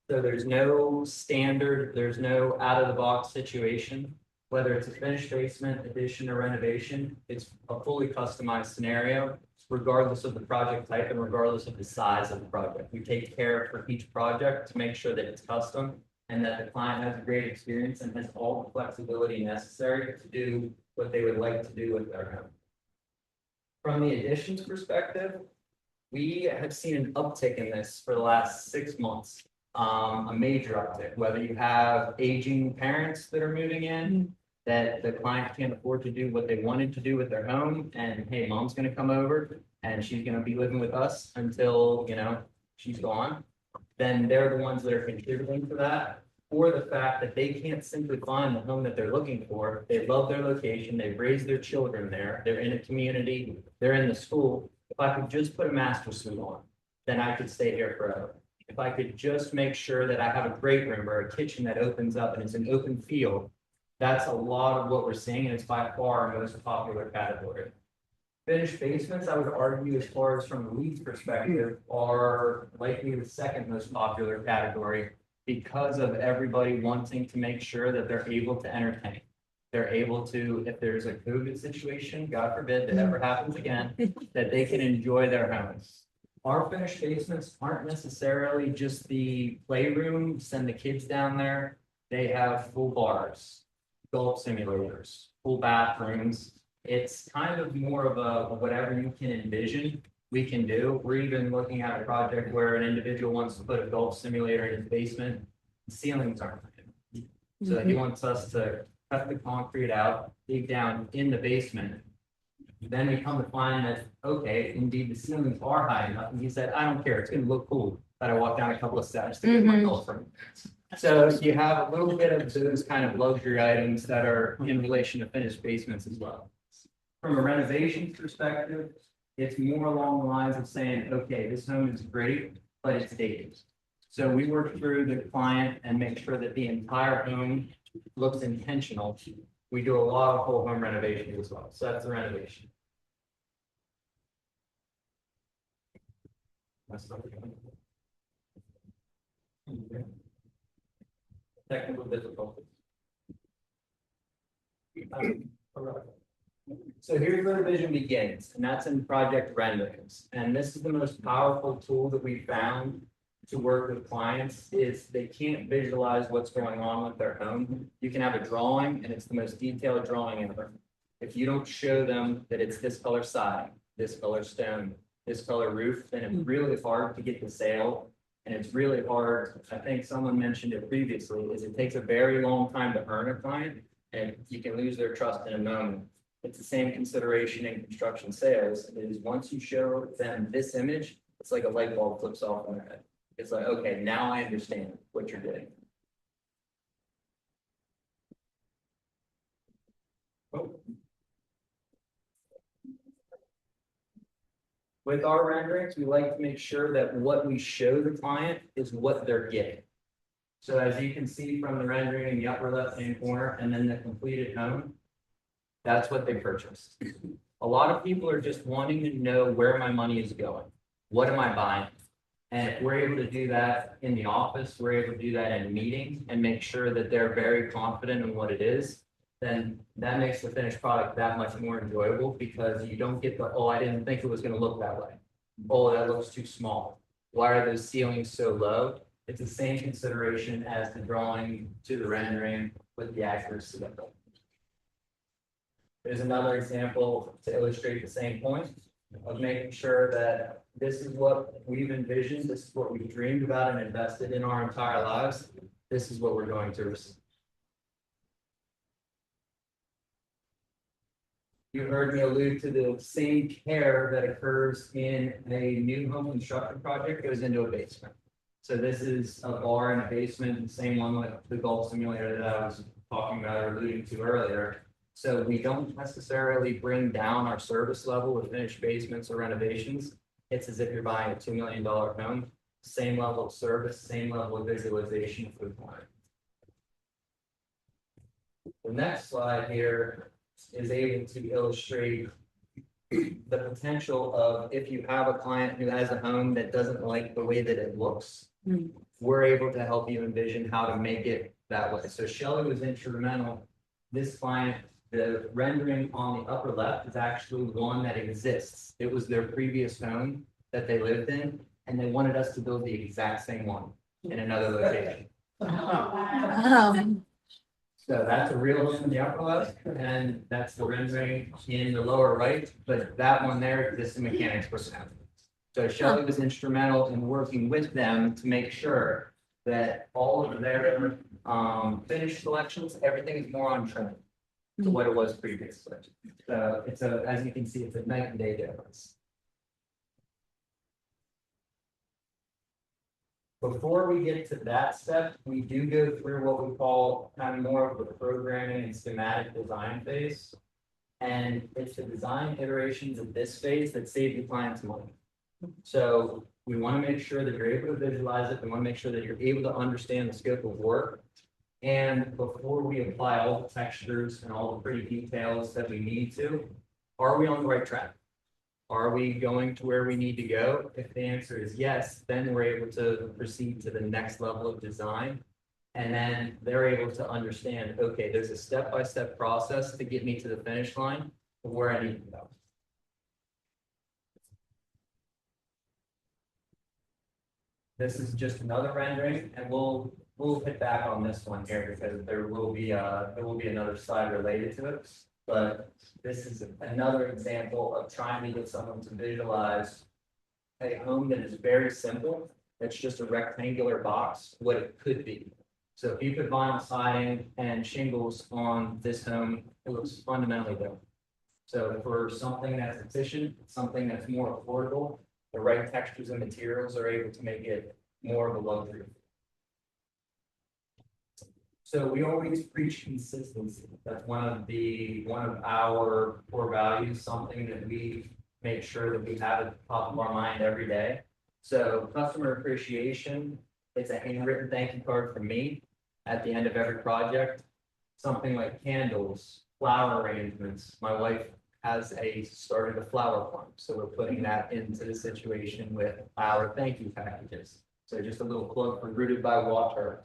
So there's no standard, there's no out of the box situation, whether it's a finished basement, addition or renovation, it's a fully customized scenario, regardless of the project type and regardless of the size of the project. We take care for each project to make sure that it's custom and that the client has a great experience and has all the flexibility necessary to do what they would like to do with their home. From the additions perspective, we have seen an uptick in this for the last 6 months, a major uptick, whether you have aging parents that are moving in, that the client can't afford to do what they wanted to do with their home, and hey, mom's gonna come over and she's gonna be living with us until, she's gone, then they're the ones that are contributing to that. Or the fact that they can't simply find the home that they're looking for. They love their location, they've raised their children there, they're in a community, they're in the school. If I could just put a master suite on, then I could stay here forever. If I could just make sure that I have a great room or a kitchen that opens up and it's an open field, that's a lot of what we're seeing, and it's by far our most popular category. Finished basements, I would argue, as far as from a leads perspective, are likely the second most popular category because of everybody wanting to make sure that they're able to entertain. They're able to, if there's a COVID situation, God forbid that ever happens again, that they can enjoy their homes. Our finished basements aren't necessarily just the playroom, send the kids down there. They have full bars, golf simulators, full bathrooms. It's kind of more of a whatever you can envision, we can do. We're even looking at a project where an individual wants to put a golf simulator in his basement. The ceilings aren't. So he wants us to cut the concrete out, dig down in the basement. Then we come to find that, okay, indeed the ceilings are high enough. And he said, I don't care, it's gonna look cool, but I walk down a couple of steps to get my golf from. So you have a little bit of those kind of luxury items that are in relation to finished basements as well. From a renovation perspective, it's more along the lines of saying, okay, this home is great, but it's dated. So we work through the client and make sure that the entire home looks intentional. We do a lot of whole home renovations as well. So that's the renovation. Technical difficulties. So here's where the vision begins, and that's in project renderings. And this is the most powerful tool that we found to work with clients is they can't visualize what's going on with their home. You can have a drawing and it's the most detailed drawing ever. If you don't show them that it's this color siding, this color stone, this color roof, then it's really hard to get the sale. And it's really hard, I think someone mentioned it previously, is it takes a very long time to earn a client and you can lose their trust in a moment. It's the same consideration in construction sales, is once you show them this image, it's like a light bulb flips off in their head. It's like, okay, now I understand what you're doing. Oh. With our renderings, we like to make sure that what we show the client is what they're getting. So as you can see from the rendering in the upper left-hand corner and then the completed home, that's what they purchased. A lot of people are just wanting to know where my money is going. What am I buying? And if we're able to do that in the office, we're able to do that in meetings and make sure that they're very confident in what it is, then that makes the finished product that much more enjoyable because you don't get the, oh, I didn't think it was gonna look that way. Oh, that looks too small. Why are those ceilings so low? It's the same consideration as the drawing to the rendering with the accuracy of it. There's another example to illustrate the same point of making sure that this is what we've envisioned, this is what we've dreamed about and invested in our entire lives. This is what we're going to receive. You heard me allude to the same care that occurs in a new home construction project goes into a basement. So this is a bar in a basement, the same one with the golf simulator that I was talking about or alluding to earlier. So we don't necessarily bring down our service level with finished basements or renovations. It's as if you're buying a $2 million home, same level of service, same level of visualization for the client. The next slide here is able to illustrate the potential of if you have a client who has a home that doesn't like the way that it looks, we're able to help you envision how to make it that way. So Shelley was instrumental. This client, the rendering on the upper left is actually one that exists. It was their previous home that they lived in, and they wanted us to build the exact same one in another location. So that's a real home in the upper left, and that's the rendering in the lower right, but that one there exists in mechanics personnel. So Shelley was instrumental in working with them to make sure that all of their finished selections, everything is more on trend to what it was previously. So it's a, as you can see, it's a night and day difference. Before we get to that step, we do go through what we call kind of more of the programming and schematic design phase. And it's the design iterations of this phase that save the client's money. So we want to make sure that you're able to visualize it. We want to make sure that you're able to understand the scope of work. And before we apply all the textures and all the pretty details that we need to, are we on the right track? Are we going to where we need to go? If the answer is yes, then we're able to proceed to the next level of design. And then they're able to understand, okay, there's a step-by-step process to get me to the finish line of where I need to go. This is just another rendering, and we'll hit back on this one here because there will be another slide related to it. But this is another example of trying to get someone to visualize a home that is very simple. It's just a rectangular box, what it could be. So if you put vinyl siding and shingles on this home, it looks fundamentally different. So for something that's efficient, something that's more affordable, the right textures and materials are able to make it more of a luxury. So we always preach consistency. That's one of our core values, something that we make sure that we have at the top of our mind every day. So customer appreciation, it's a handwritten thank you card from me at the end of every project. Something like candles, flower arrangements. My wife has started a flower farm, so we're putting that into the situation with our thank you packages. So just a little plug for Rooted by Water.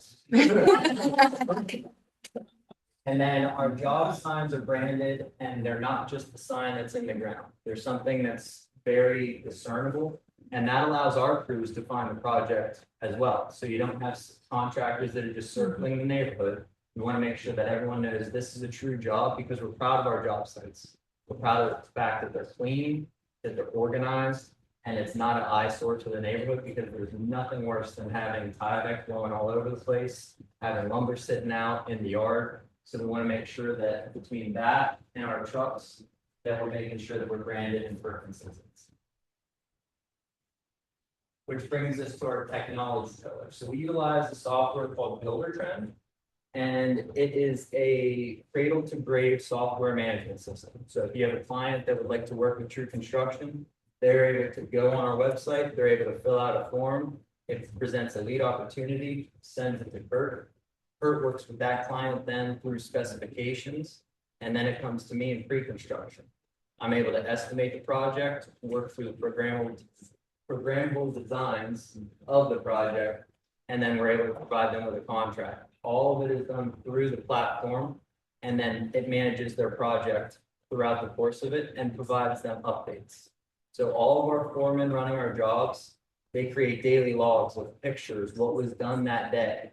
And then our job signs are branded, and they're not just the sign that's in the ground. There's something that's very discernible, and that allows our crews to find the project as well. So you don't have contractors that are just circling the neighborhood. We want to make sure that everyone knows this is a true job because we're proud of our job sites. We're proud of the fact that they're clean, that they're organized, and it's not an eyesore to the neighborhood because there's nothing worse than having Tyvek blowing all over the place, having lumber sitting out in the yard. So we want to make sure that between that and our trucks, that we're making sure that we're branded and for consistency. Which brings us to our technology pillar. So we utilize a software called Builder Trend. And it is a cradle to grave software management system. So if you have a client that would like to work with True Construction, they're able to go on our website, they're able to fill out a form. It presents a lead opportunity, sends it to Kurt. Kurt works with that client then through specifications, and then it comes to me in pre-construction. I'm able to estimate the project, work through the programmable designs of the project, and then we're able to provide them with a contract. All of it is done through the platform, and then it manages their project throughout the course of it and provides them updates. So all of our foremen running our jobs, they create daily logs with pictures, what was done that day.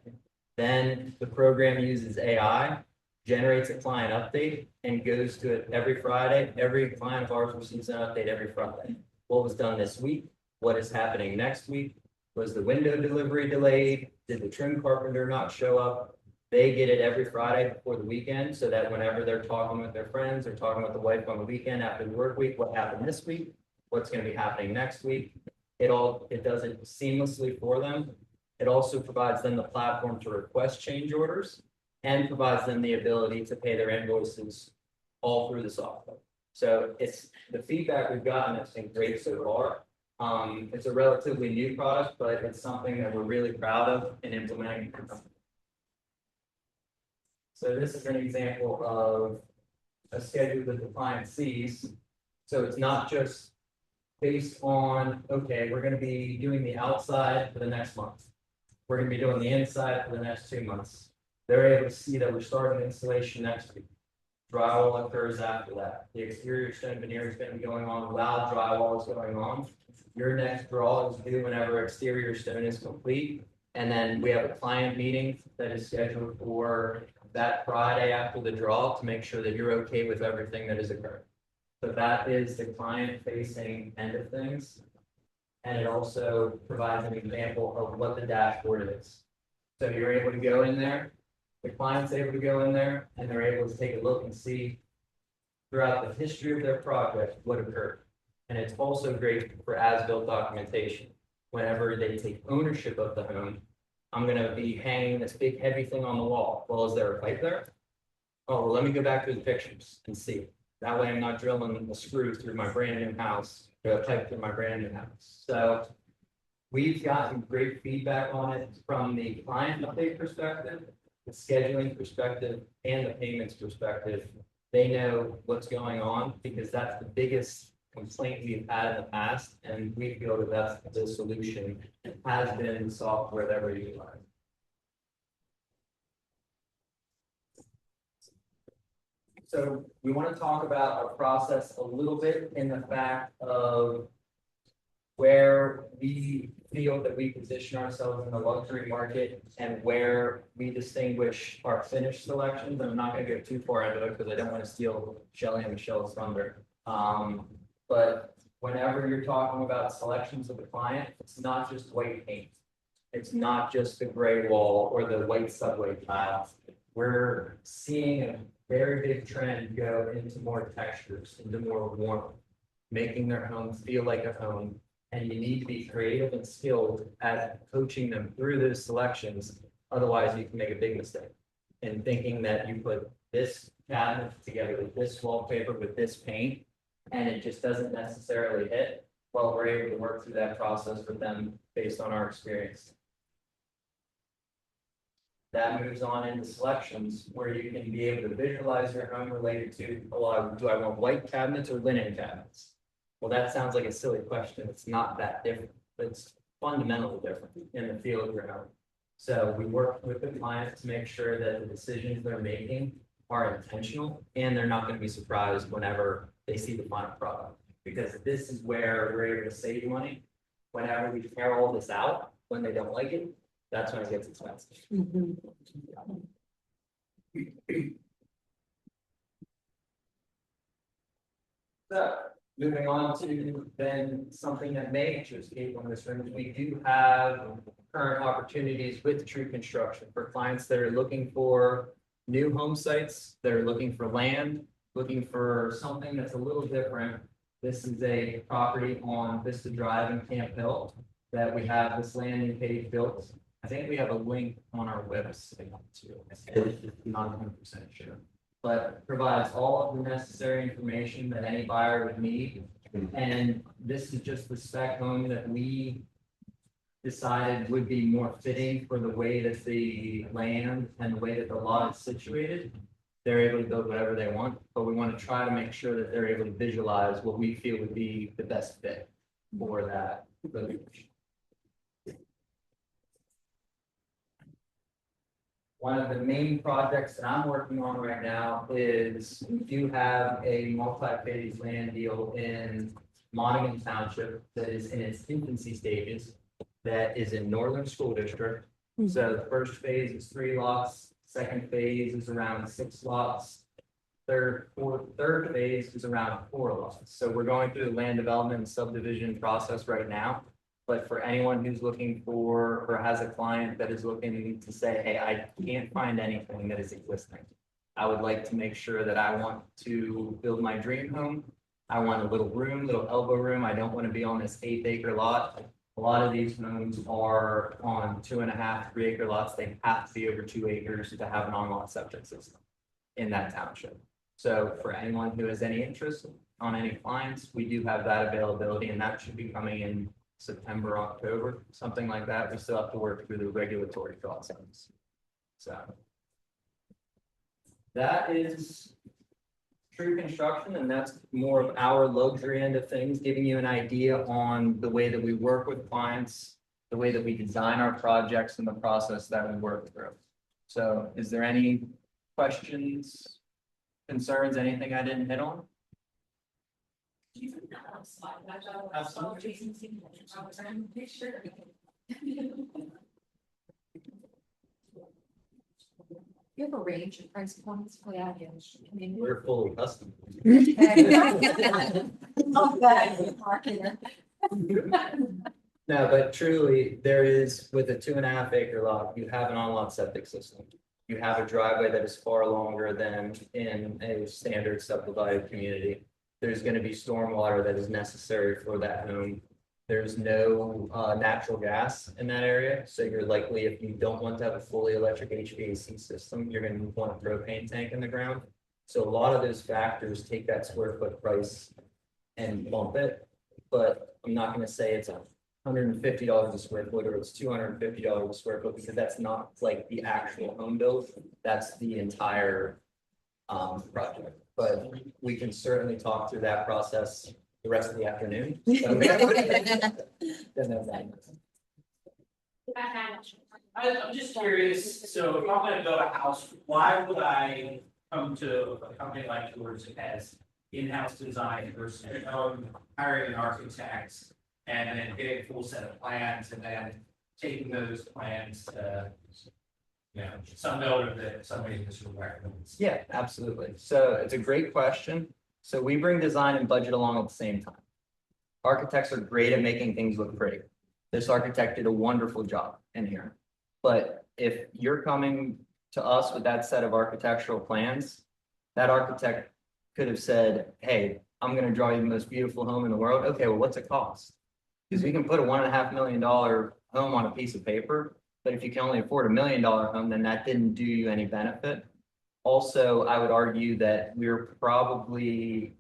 Then the program uses AI, generates a client update, and goes to it every Friday. Every client of ours receives an update every Friday. What was done this week? What is happening next week? Was the window delivery delayed? Did the trim carpenter not show up? They get it every Friday before the weekend, so that whenever they're talking with their friends or talking with the wife on the weekend after the work week, what happened this week? What's going to be happening next week? It does it seamlessly for them. It also provides them the platform to request change orders and provides them the ability to pay their invoices all through the software. So it's the feedback we've gotten has been great so far. It's a relatively new product, but it's something that we're really proud of in implementing. So this is an example of a schedule that the client sees. So it's not just based on, okay, we're going to be doing the outside for the next month. We're going to be doing the inside for the next 2 months. They're able to see that we're starting installation next week. Drywall occurs after that. The exterior stone veneer is going to be going on while drywall is going on. Your next draw is due whenever exterior stone is complete. And then we have a client meeting that is scheduled for that Friday after the draw to make sure that you're okay with everything that has occurred. So that is the client facing end of things. And it also provides an example of what the dashboard is. So you're able to go in there, the client's able to go in there, and they're able to take a look and see throughout the history of their project what occurred. And it's also great for as-built documentation. Whenever they take ownership of the home, I'm going to be hanging this big heavy thing on the wall. Well, is there a pipe there? Oh, well, let me go back to the pictures and see. That way I'm not drilling a screw through my brand new house, or a pipe through my brand new house. So we've gotten great feedback on it from the client update perspective, the scheduling perspective, and the payments perspective. They know what's going on because that's the biggest complaint we've had in the past, and we feel that that's the solution has been the software that we're utilizing. So we want to talk about our process a little bit in the fact of where we feel that we position ourselves in the luxury market and where we distinguish our finished selections. I'm not going to go too far into it because I don't want to steal Shelley and Michelle's thunder. But whenever you're talking about selections of the client, it's not just white paint. It's not just the gray wall or the white subway tile. We're seeing a very big trend go into more textures, into more warmth, making their home feel like a home. And you need to be creative and skilled at coaching them through those selections. Otherwise, you can make a big mistake in thinking that you put this cabinet together with this wallpaper with this paint, and it just doesn't necessarily hit. Well, we're able to work through that process with them based on our experience. That moves on into selections where you can be able to visualize your home related to, well, do I want white cabinets or linen cabinets? Well, that sounds like a silly question. It's not that different, but it's fundamentally different in the feel of your home. So we work with the client to make sure that the decisions they're making are intentional and they're not going to be surprised whenever they see the final product. Because this is where we're able to save money. Whenever we tear all this out, when they don't like it, that's when it gets expensive. So, moving on to then something that may interest people in this room, we do have current opportunities with True Construction for clients that are looking for new home sites, that are looking for land, looking for something that's a little different. This is a property on Vista Drive in Camp Hill that we have this landing page built. I think we have a link on our website too. I'm not 100% sure. But provides all of the necessary information that any buyer would need. And this is just the spec home that we decided would be more fitting for the way that the land and the way that the lot is situated. They're able to build whatever they want, but we want to try to make sure that they're able to visualize what we feel would be the best fit for that. One of the main projects that I'm working on right now is we do have a multi-phase land deal in Montague Township that is in its infancy stages. That is in Northern School District. So the first phase is 3 lots, second phase is around 6 lots. Third phase is around 4 lots. So we're going through the land development and subdivision process right now. But for anyone who's looking for, or has a client that is looking to say, hey, I can't find anything that is existing. I would like to make sure that I want to build my dream home. I want a little room, little elbow room. I don't want to be on this 8-acre lot. A lot of these homes are on 2.5, 3-acre lots. They have to be over 2 acres to have an on-lot septic system in that township. So for anyone who has any interest on any clients, we do have that availability, and that should be coming in September, October, something like that. We still have to work through the regulatory process. So that is True Construction, and that's more of our luxury end of things, giving you an idea on the way that we work with clients, the way that we design our projects, and the process that we work through. So is there any questions, concerns, anything I didn't hit on? You have a range of price points for that, I mean. We're fully custom. No, but truly, there is, with a 2.5 acre lot, you have an on-lot septic system. You have a driveway that is far longer than in a standard subdivided community. There's going to be stormwater that is necessary for that home. There's no natural gas in that area, so you're likely, if you don't want to have a fully electric HVAC system, you're going to want a propane tank in the ground. So a lot of those factors take that square foot price and bump it. But I'm not going to say it's $150 a square foot or it's $250 a square foot, because that's not like the actual home build. That's the entire project. But we can certainly talk through that process the rest of the afternoon. I'm just curious, so if I'm gonna build a house, why would I come to a company like yours that has in-house design versus hiring an architect and then getting a full set of plans and then taking those plans to, you know, some builder that somebody just recommends? Yeah, absolutely. So it's a great question. So we bring design and budget along at the same time. Architects are great at making things look pretty. This architect did a wonderful job in here. But if you're coming to us with that set of architectural plans, that architect could have said, hey, I'm going to draw you the most beautiful home in the world. Okay, well, what's it cost? Because we can put a $1.5 million home on a piece of paper, but if you can only afford $1 million home, then that didn't do you any benefit. Also, I would argue that we're probably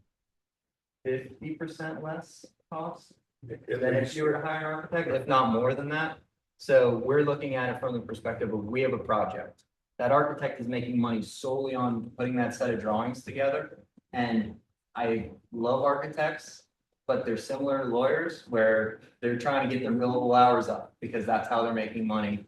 50% less cost than if you were to hire an architect, if not more than that. So we're looking at it from the perspective of, we have a project. That architect is making money solely on putting that set of drawings together. And I love architects, but they're similar to lawyers where they're trying to get their billable hours up because that's how they're making money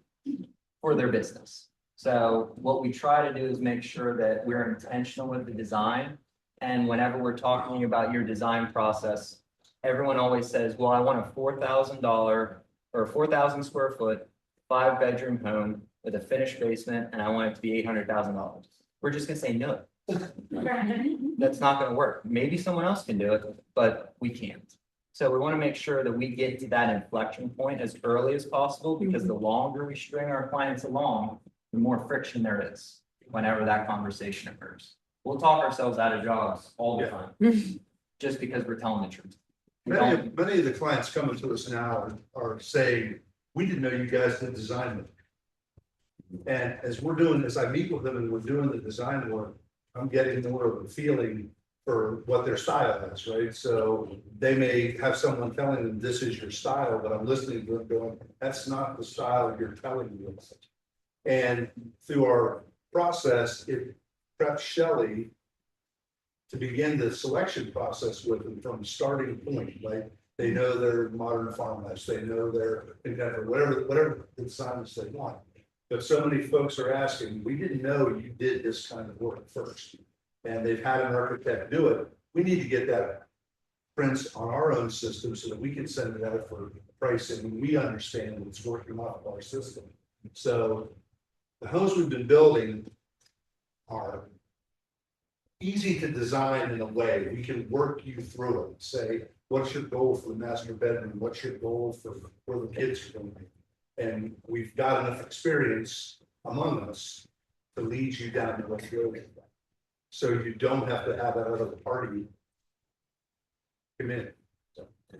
for their business. So what we try to do is make sure that we're intentional with the design. And whenever we're talking about your design process, everyone always says, well, I want a $4,000 or 4,000 square foot, 5-bedroom home with a finished basement, and I want it to be $800,000. we're just gonna say no. That's not gonna work. Maybe someone else can do it, but we can't. So we want to make sure that we get to that inflection point as early as possible, because the longer we string our clients along, the more friction there is whenever that conversation occurs. We'll talk ourselves out of jobs all the time, just because we're telling the truth. We don't- Many of the clients coming to us now are saying, we didn't know you guys did design work. And as I meet with them and we're doing the design work, I'm getting more of a feeling for what their style is, right? So they may have someone telling them, this is your style, but I'm listening to them going, that's not the style you're telling me. And through our process, it preps Shelley to begin the selection process with them from the starting point, like they know their modern farmhouse, they know their contemporary, whatever the designs they want. But so many folks are asking, we didn't know you did this kind of work first. And they've had an architect do it. We need to get that prints on our own system so that we can send it out for pricing. And we understand that it's working off our system. So the homes we've been building are easy to design in a way. We can work you through it. Say, what's your goal for the master bedroom? What's your goal for where the kids are going to be? And we've got enough experience among us to lead you down the right road. So you don't have to have that other party come in.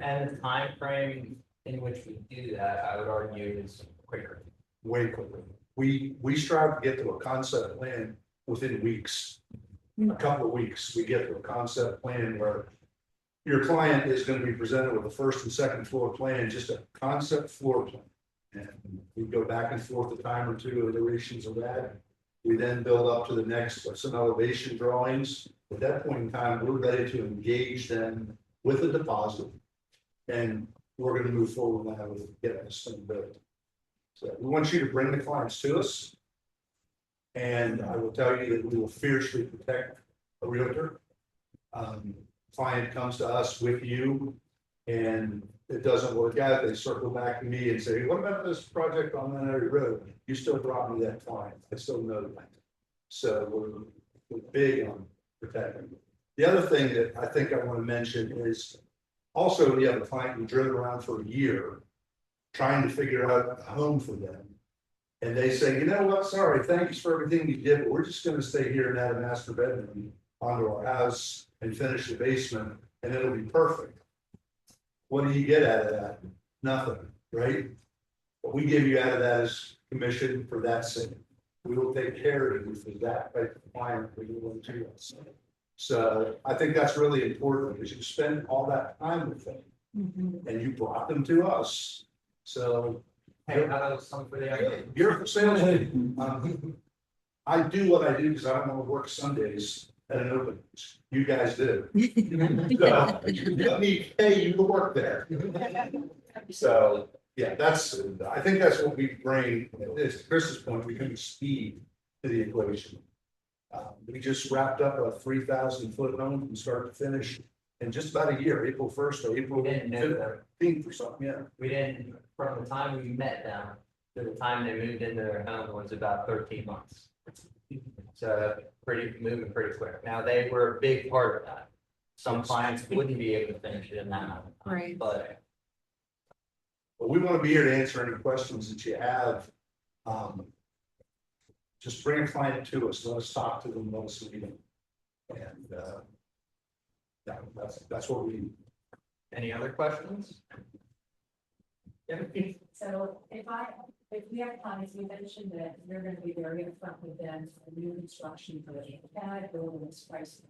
And the time frame in which we do that, I would argue, is quicker. Way quicker. We strive to get to a concept plan within weeks. A couple of weeks, we get to a concept plan where your client is going to be presented with the first and second floor plan, just a concept floor plan. And we go back and forth a time or two iterations of that. We then build up to the next, some elevation drawings. At that point in time, we're ready to engage them with a deposit. And we're going to move forward now with getting this thing built. So we want you to bring the clients to us. And I will tell you that we will fiercely protect a realtor. Client comes to us with you and it doesn't work out, they circle back to me and say, what about this project on that area road? You still brought me that client, I still know that. So we're big on protecting. The other thing that I think I want to mention is also when you have a client who's driven around for a year trying to figure out a home for them. And they say, you know what, sorry, thanks for everything you did, but we're just going to stay here and add a master bedroom onto our house and finish the basement and it'll be perfect. What do you get out of that? Nothing, right? What we give you out of that is commission for that sake. We will take care of you for that type of client that you want to us. So I think that's really important because you spend all that time with them and you brought them to us. So Hey, how about some for the you're a salesman. I do what I do because I don't want to work Sundays at an open. You guys do. So let me pay you to work there. So yeah, I think that's what we bring. It's Chris's point, we bring speed to the equation. We just wrapped up a 3,000 foot home from start to finish in just about a year, April 1st to April 15th or something. Yeah. We didn't, from the time we met them to the time they moved into their home was about 13 months. So moving pretty quick. Now, they were a big part of that. Some clients wouldn't be able to finish it in that amount of time, Right. but we want to be here to answer any questions that you have. Just bring a client to us, let us talk to them, let us meet them. And that's what we need. any other questions? So if we have clients, you mentioned that you're gonna be very upfront with them for new construction, but can I build this price?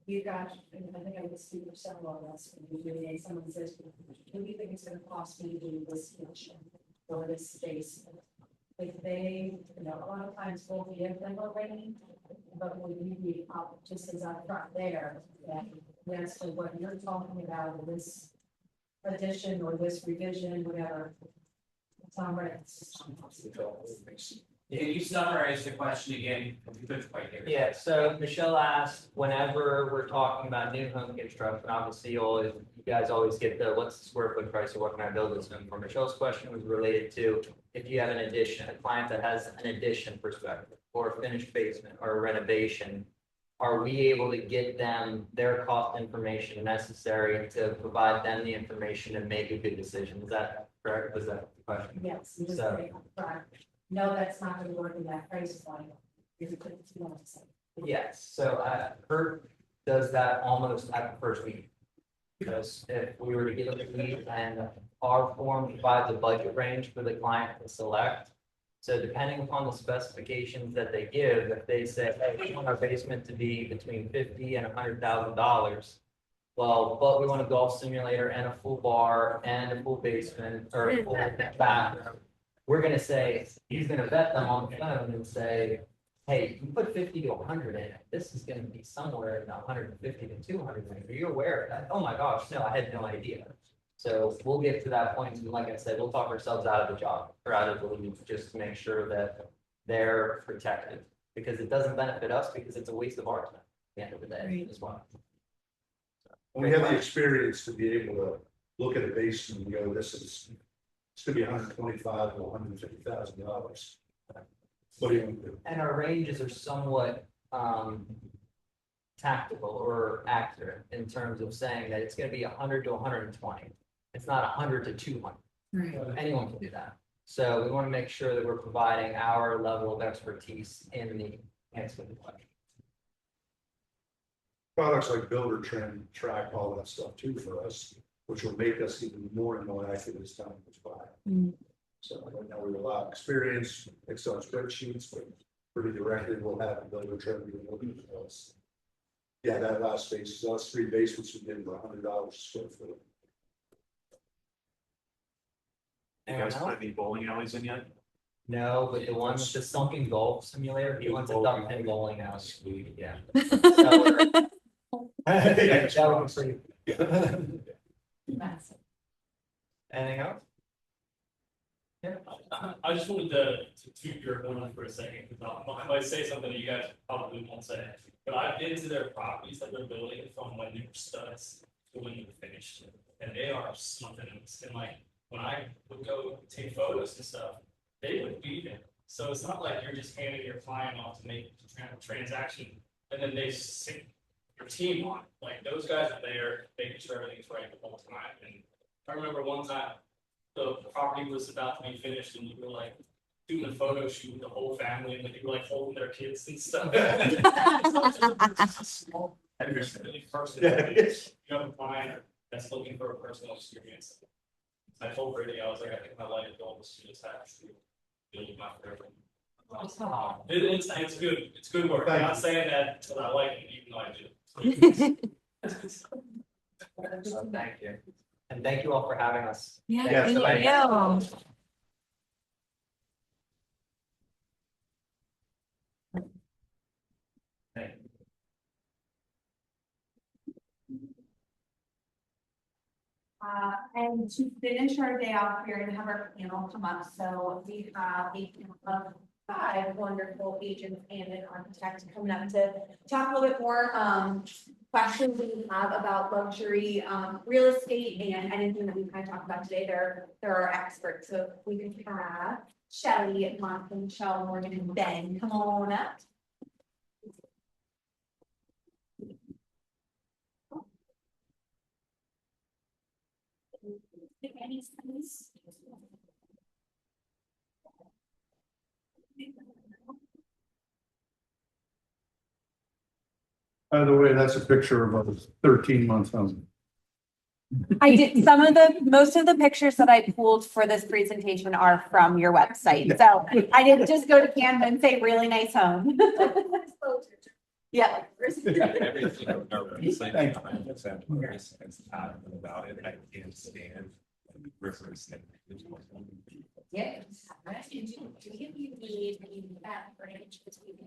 You guys, I think I would speak for several of us, when someone says, what do you think it's gonna cost me to do this kitchen or this space? If they, a lot of times we'll give them a range, but we need just as upfront there, that yes, so what you're talking about, this addition or this revision, whatever. It's all right. Can you summarize the question again? We couldn't quite hear. Yeah, so Michelle asked, whenever we're talking about new home construction, obviously you guys always get the, what's the square foot price or what can I build this home for? Michelle's question was related to if you have an addition, a client that has an addition perspective or a finished basement or a renovation, are we able to get them their cost information necessary to provide them the information and make a good decision? Is that correct? Was that the question? Yes. you just So- say upfront, no, that's not gonna work in that price point. If it's you want to say. Yes, so Kurt does that almost at the first meeting. Because if we were to get a lead and our form provides a budget range for the client to select. So depending upon the specifications that they give, if they say, hey, we want our basement to be between $50,000 and $100,000. Well, but we want a golf simulator and a full bar and a full basement or a full bathroom. We're gonna say, he's gonna vet them on the phone and say, hey, you put 50 to 100 in it, this is gonna be somewhere in 150 to 200 range. Are you aware of that? Oh my gosh, no, I had no idea. So we'll get to that point, and like I said, we'll talk ourselves out of the job or out of the lead just to make sure that they're protected. Because it doesn't benefit us because it's a waste of our time at the end of the day as well. We have the experience to be able to look at a basement and go, it's gonna be $125,000 to $150,000. What do you do? And our ranges are somewhat tactical or accurate in terms of saying that it's gonna be 100 to 120. It's not 100 to 200. Anyone can do that. So we want to make sure that we're providing our level of expertise in the answer to the question. Products like Builder Trend track all that stuff too for us, which will make us even more and more accurate as time goes by. So right now we rely on experience, Excel spreadsheets, but pretty directly we'll have a Builder Trend be looking at us. Yeah, that last space, those 3 basements we did for $100 a square foot. You guys put any bowling alleys in yet? No, but the one with the sunken golf simulator, he wants a duck pin bowling alley. Yeah. That would be pretty. Anything else? Yeah. I just wanted to toot your horn for a second, because I might say something that you guys probably won't say. But I've been to their properties that they're building from when they were studs to when they're finished. And they are something else. And like, when I would go take photos and stuff, they would be there. So it's not like you're just handing your client off to make a transaction and then they sync your team on it. Like those guys are there making sure everything's right the whole time. And I remember one time the property was about to be finished and you were like doing a photo shoot with the whole family and like you were like holding their kids and stuff. Small, really personal. You have a client that's looking for a personal experience. I told Brady, I was like, I think my life goal is to just have to build my forever. It's good. It's good work. I'm not saying that because I like it, even though I do. So thank you. And thank you all for having us. Yeah, Thank you. And to finish our day off, we're gonna have our panel come up, so we have a panel of 5 wonderful agents and an architect coming up to talk a little bit more, questions that you have about luxury, real estate and anything that we kind of talked about today, they're our experts, so if we could have Shelley, Monica, Michelle, Morgan, and Ben, come on up. Any sense? By the way, that's a picture of a 13-month home. I did, most of the pictures that I pulled for this presentation are from your website. So I didn't just go to Canva and say really nice home. Yeah. Everything about it, I can't stand rivers. Yeah. Do you need that bridge between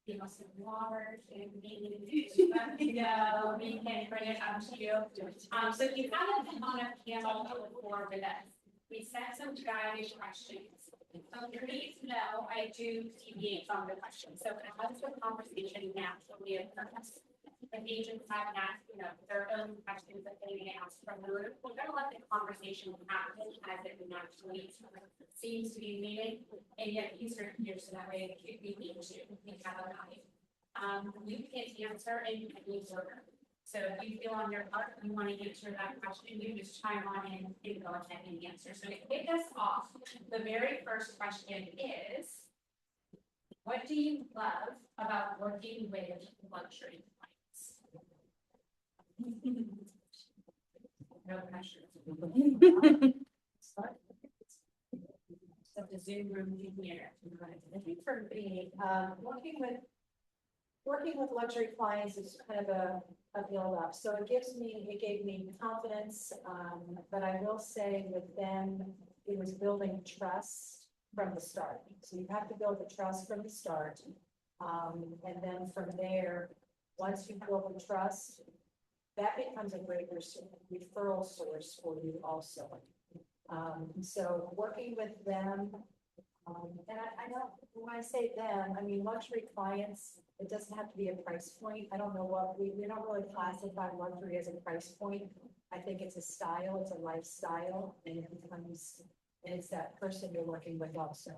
you know, some water and maybe we can bring it up to you. So if you haven't been on a panel before with us, we sent some guided questions Please know, I do deviate from the question, so as the conversation naturally occurs. If agents have asked, their own questions that they may ask from the group, we're gonna let the conversation happen as it naturally seems to be needed. And yet these are here, so that way if we need to, we have a guide. You can answer in any order. So if you feel on your heart, you want to answer that question, you just chime on in and go ahead and answer. So to kick us off, the very first question is, what do you love about working with luxury clients? No pressure. So the Zoom room here. I think for me, working with luxury clients is kind of a build up. So it gave me confidence. But I will say with them, it was building trust from the start. So you have to build the trust from the start. And then from there, once you build the trust, that becomes a great referral source for you also. So working with them, and I know when I say them, I mean luxury clients, it doesn't have to be a price point. I don't know what, we don't really classify luxury as a price point. I think it's a style, it's a lifestyle, and it's that person you're working with also.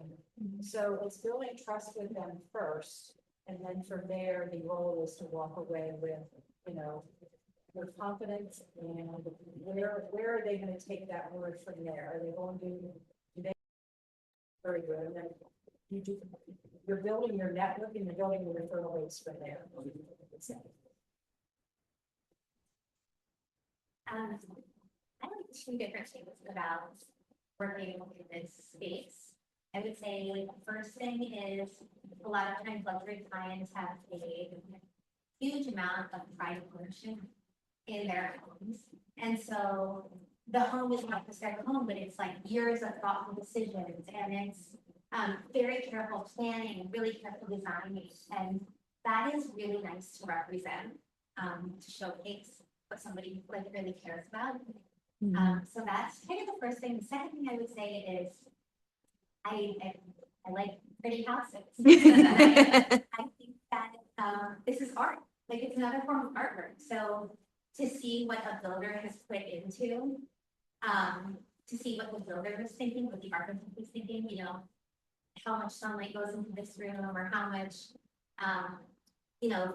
So it's building trust with them first, and then from there, the goal is to walk away with, your confidence, and where are they going to take that word from there? Are they going to do they very good? And then you're building your network and you're building your referral base from there. I have two different things about working in this space. I would say, the first thing is a lot of times luxury clients have a huge amount of pride and ownership in their homes. And so the home is not just their home, but it's like years of thoughtful decisions, and it's very careful planning, really careful designing. And that is really nice to represent, to showcase what somebody really cares about. So that's kind of the first thing. The second thing I would say is I like pretty houses. I think that this is art. Like, it's another form of artwork. So to see what a builder has put into, to see what the builder was thinking, what the architect was thinking, how much sunlight goes into this room, or how much,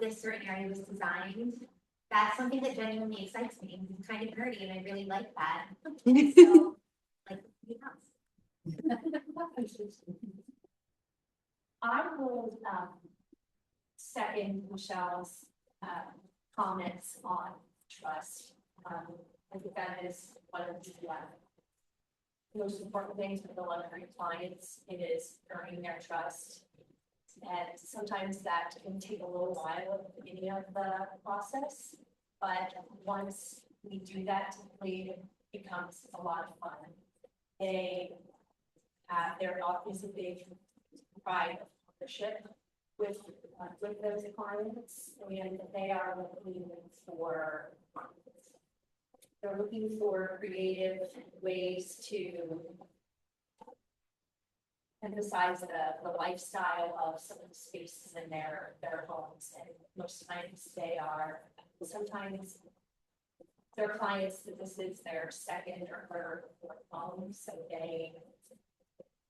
this certain area was designed. That's something that genuinely excites me. I'm kind of nerdy, and I really like that. And so, like, I would second Michelle's comments on trust. I think that is one of the most important things for the luxury clients. It is earning their trust. And sometimes that can take a little while at the beginning of the process. But once we do that, typically it becomes a lot of fun. There is a big pride of ownership with those clients, and they are looking for creative ways to emphasize the lifestyle of some of the spaces in their homes. And most times sometimes their clients, that this is their second or third or fourth home, so they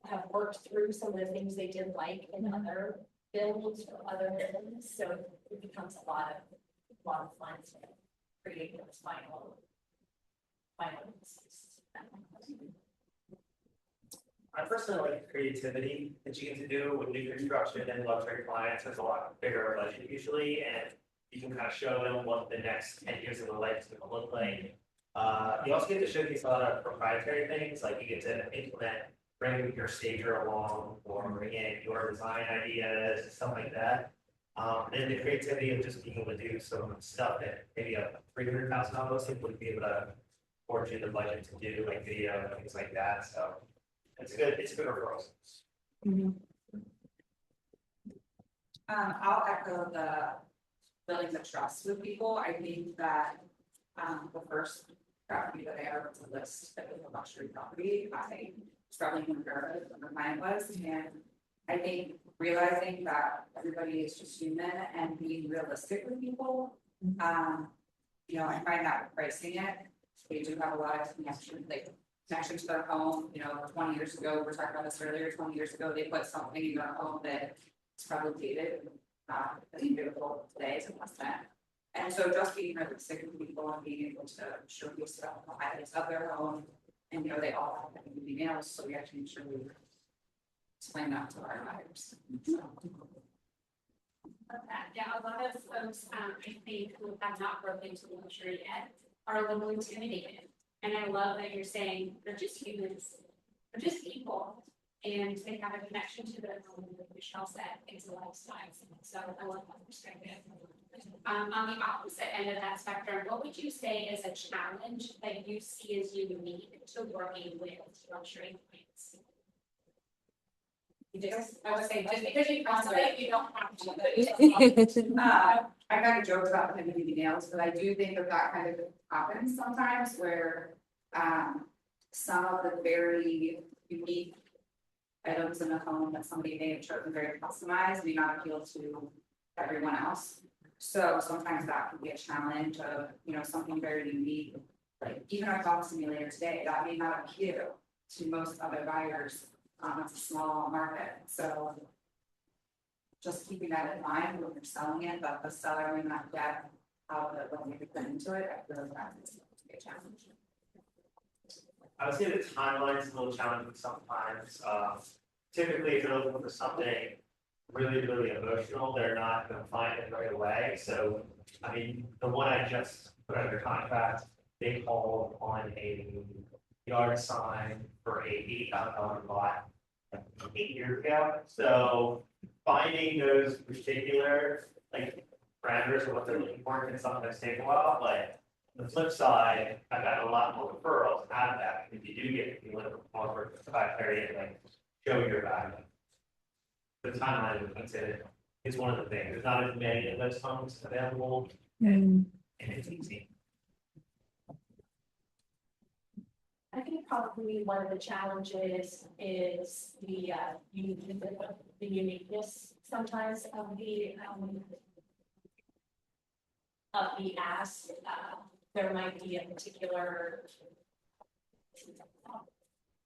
have worked through some of the things they didn't like in other builds or other buildings, so it becomes a lot of fun to create those final. I personally like the creativity that you get to do with new construction and luxury clients. There's a lot bigger budget usually, and you can kind of show them what the next 10 years of the life is going to look like. You also get to showcase a lot of proprietary things, like you get to implement, bring your stager along, or bring in your design ideas, stuff like that. And the creativity of just being able to do some stuff that maybe a $300,000 listing would be able to afford you the budget to do, like video and things like that. So it's good referral. I'll echo the building the trust with people. I think that the first property that I ever went to list that was a luxury property, I struggling with her, what mine was, and I think realizing that everybody is just human and being realistic with people. You know, I find that with pricing it, we do have a lot of connection to their home, you know, 20 years ago, we were talking about this earlier, 20 years ago, they put something in their home that is probably dated, that's beautiful today, is a must have. And so just being realistic with people and being able to show you stuff, the highlights of their home, and you know, they all have emails, so we have to make sure we explain that to our buyers. Yeah, a lot of folks, I think, who have not broken into luxury yet are a little intimidated. And I love that you're saying they're just humans, they're just people, and they have a connection to their home, like Michelle said, it's a lifestyle. So I love that perspective. On the opposite end of that spectrum, what would you say is a challenge that you see as unique to working with luxury clients? I would say, just because you cross it, you don't have to. I kind of joke about the heavy nails, but I do think that kind of happens sometimes where some of the very unique items in the home that somebody may have chosen very customized may not appeal to everyone else. So sometimes that can be a challenge of, you know, something very unique, like even our golf simulator today, that may not appeal to most other buyers. It's a small market, so just keeping that in mind when you're selling it, but the seller may not get how the when you put into it, I feel like that is a challenge. I would say the timeline's a little challenging sometimes. Typically, if you're looking for something really, really emotional, they're not going to find it right away. So, I mean, the one I just put under contract, they called on a yard sign for a $8,000 lot 8 years ago. So, finding those particular like parameters of what they're looking for can sometimes take a while. But on the flip side, I've gotten a lot more referrals out of that. If you do get people to offer the back area and like show your value. The timeline, I'd say, is one of the things. There's not as many of those homes available, and it's easy. I think probably one of the challenges is the uniqueness sometimes of the ask. There might be a particular.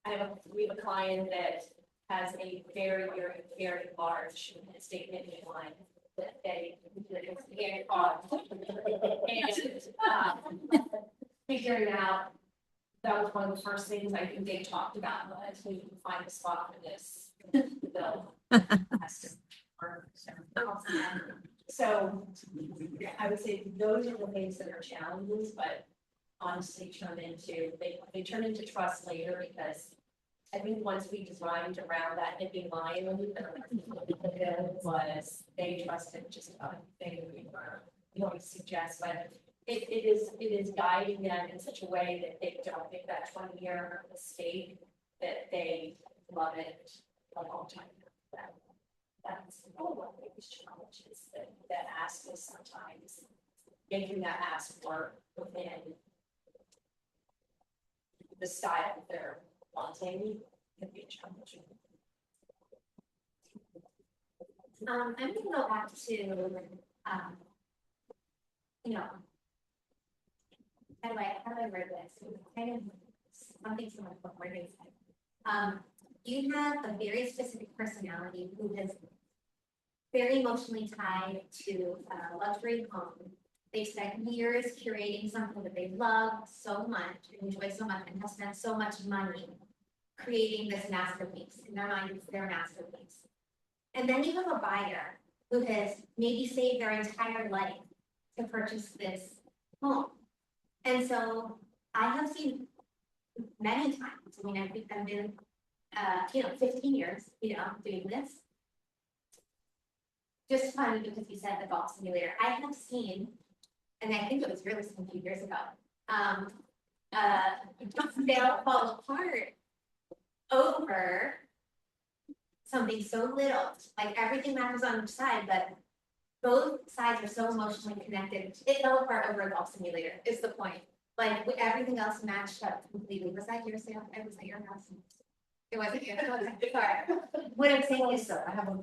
We have a client that has a very, very, very large statement in line that they get on. And figuring out, that was one of the first things I think they talked about, was we can find a spot for this bill. So I would say those are the things that are challenges, but honestly they turn into trust later, because I think once we designed around that hippie line, was they trusted just about anything we were going to suggest, but it is guiding them in such a way that they don't make that 20-year mistake, that they love it a long time. That's one of the biggest challenges that ask is sometimes making that ask work within the style that they're wanting can be a challenge. I'm gonna go back to, you know, how do I word this? Kind of something similar to what Morgan said. You have a very specific personality who is very emotionally tied to a luxury home. They spent years curating something that they love so much, and enjoy so much, and have spent so much money creating this masterpiece. In their mind, it's their masterpiece. And then you have a buyer who has maybe saved their entire life to purchase this home. And so I have seen many times, I mean, I've been, 15 years, doing this. Just funny because you said the golf simulator. I have seen, and I think it was really a few years ago, they'll fall apart over something so little, like everything matters on each side, but both sides are so emotionally connected. It fell apart over a golf simulator, is the point. Like everything else matched up completely. Was that your sale? Was that your house? It wasn't, sorry. What I'm saying is, I have a.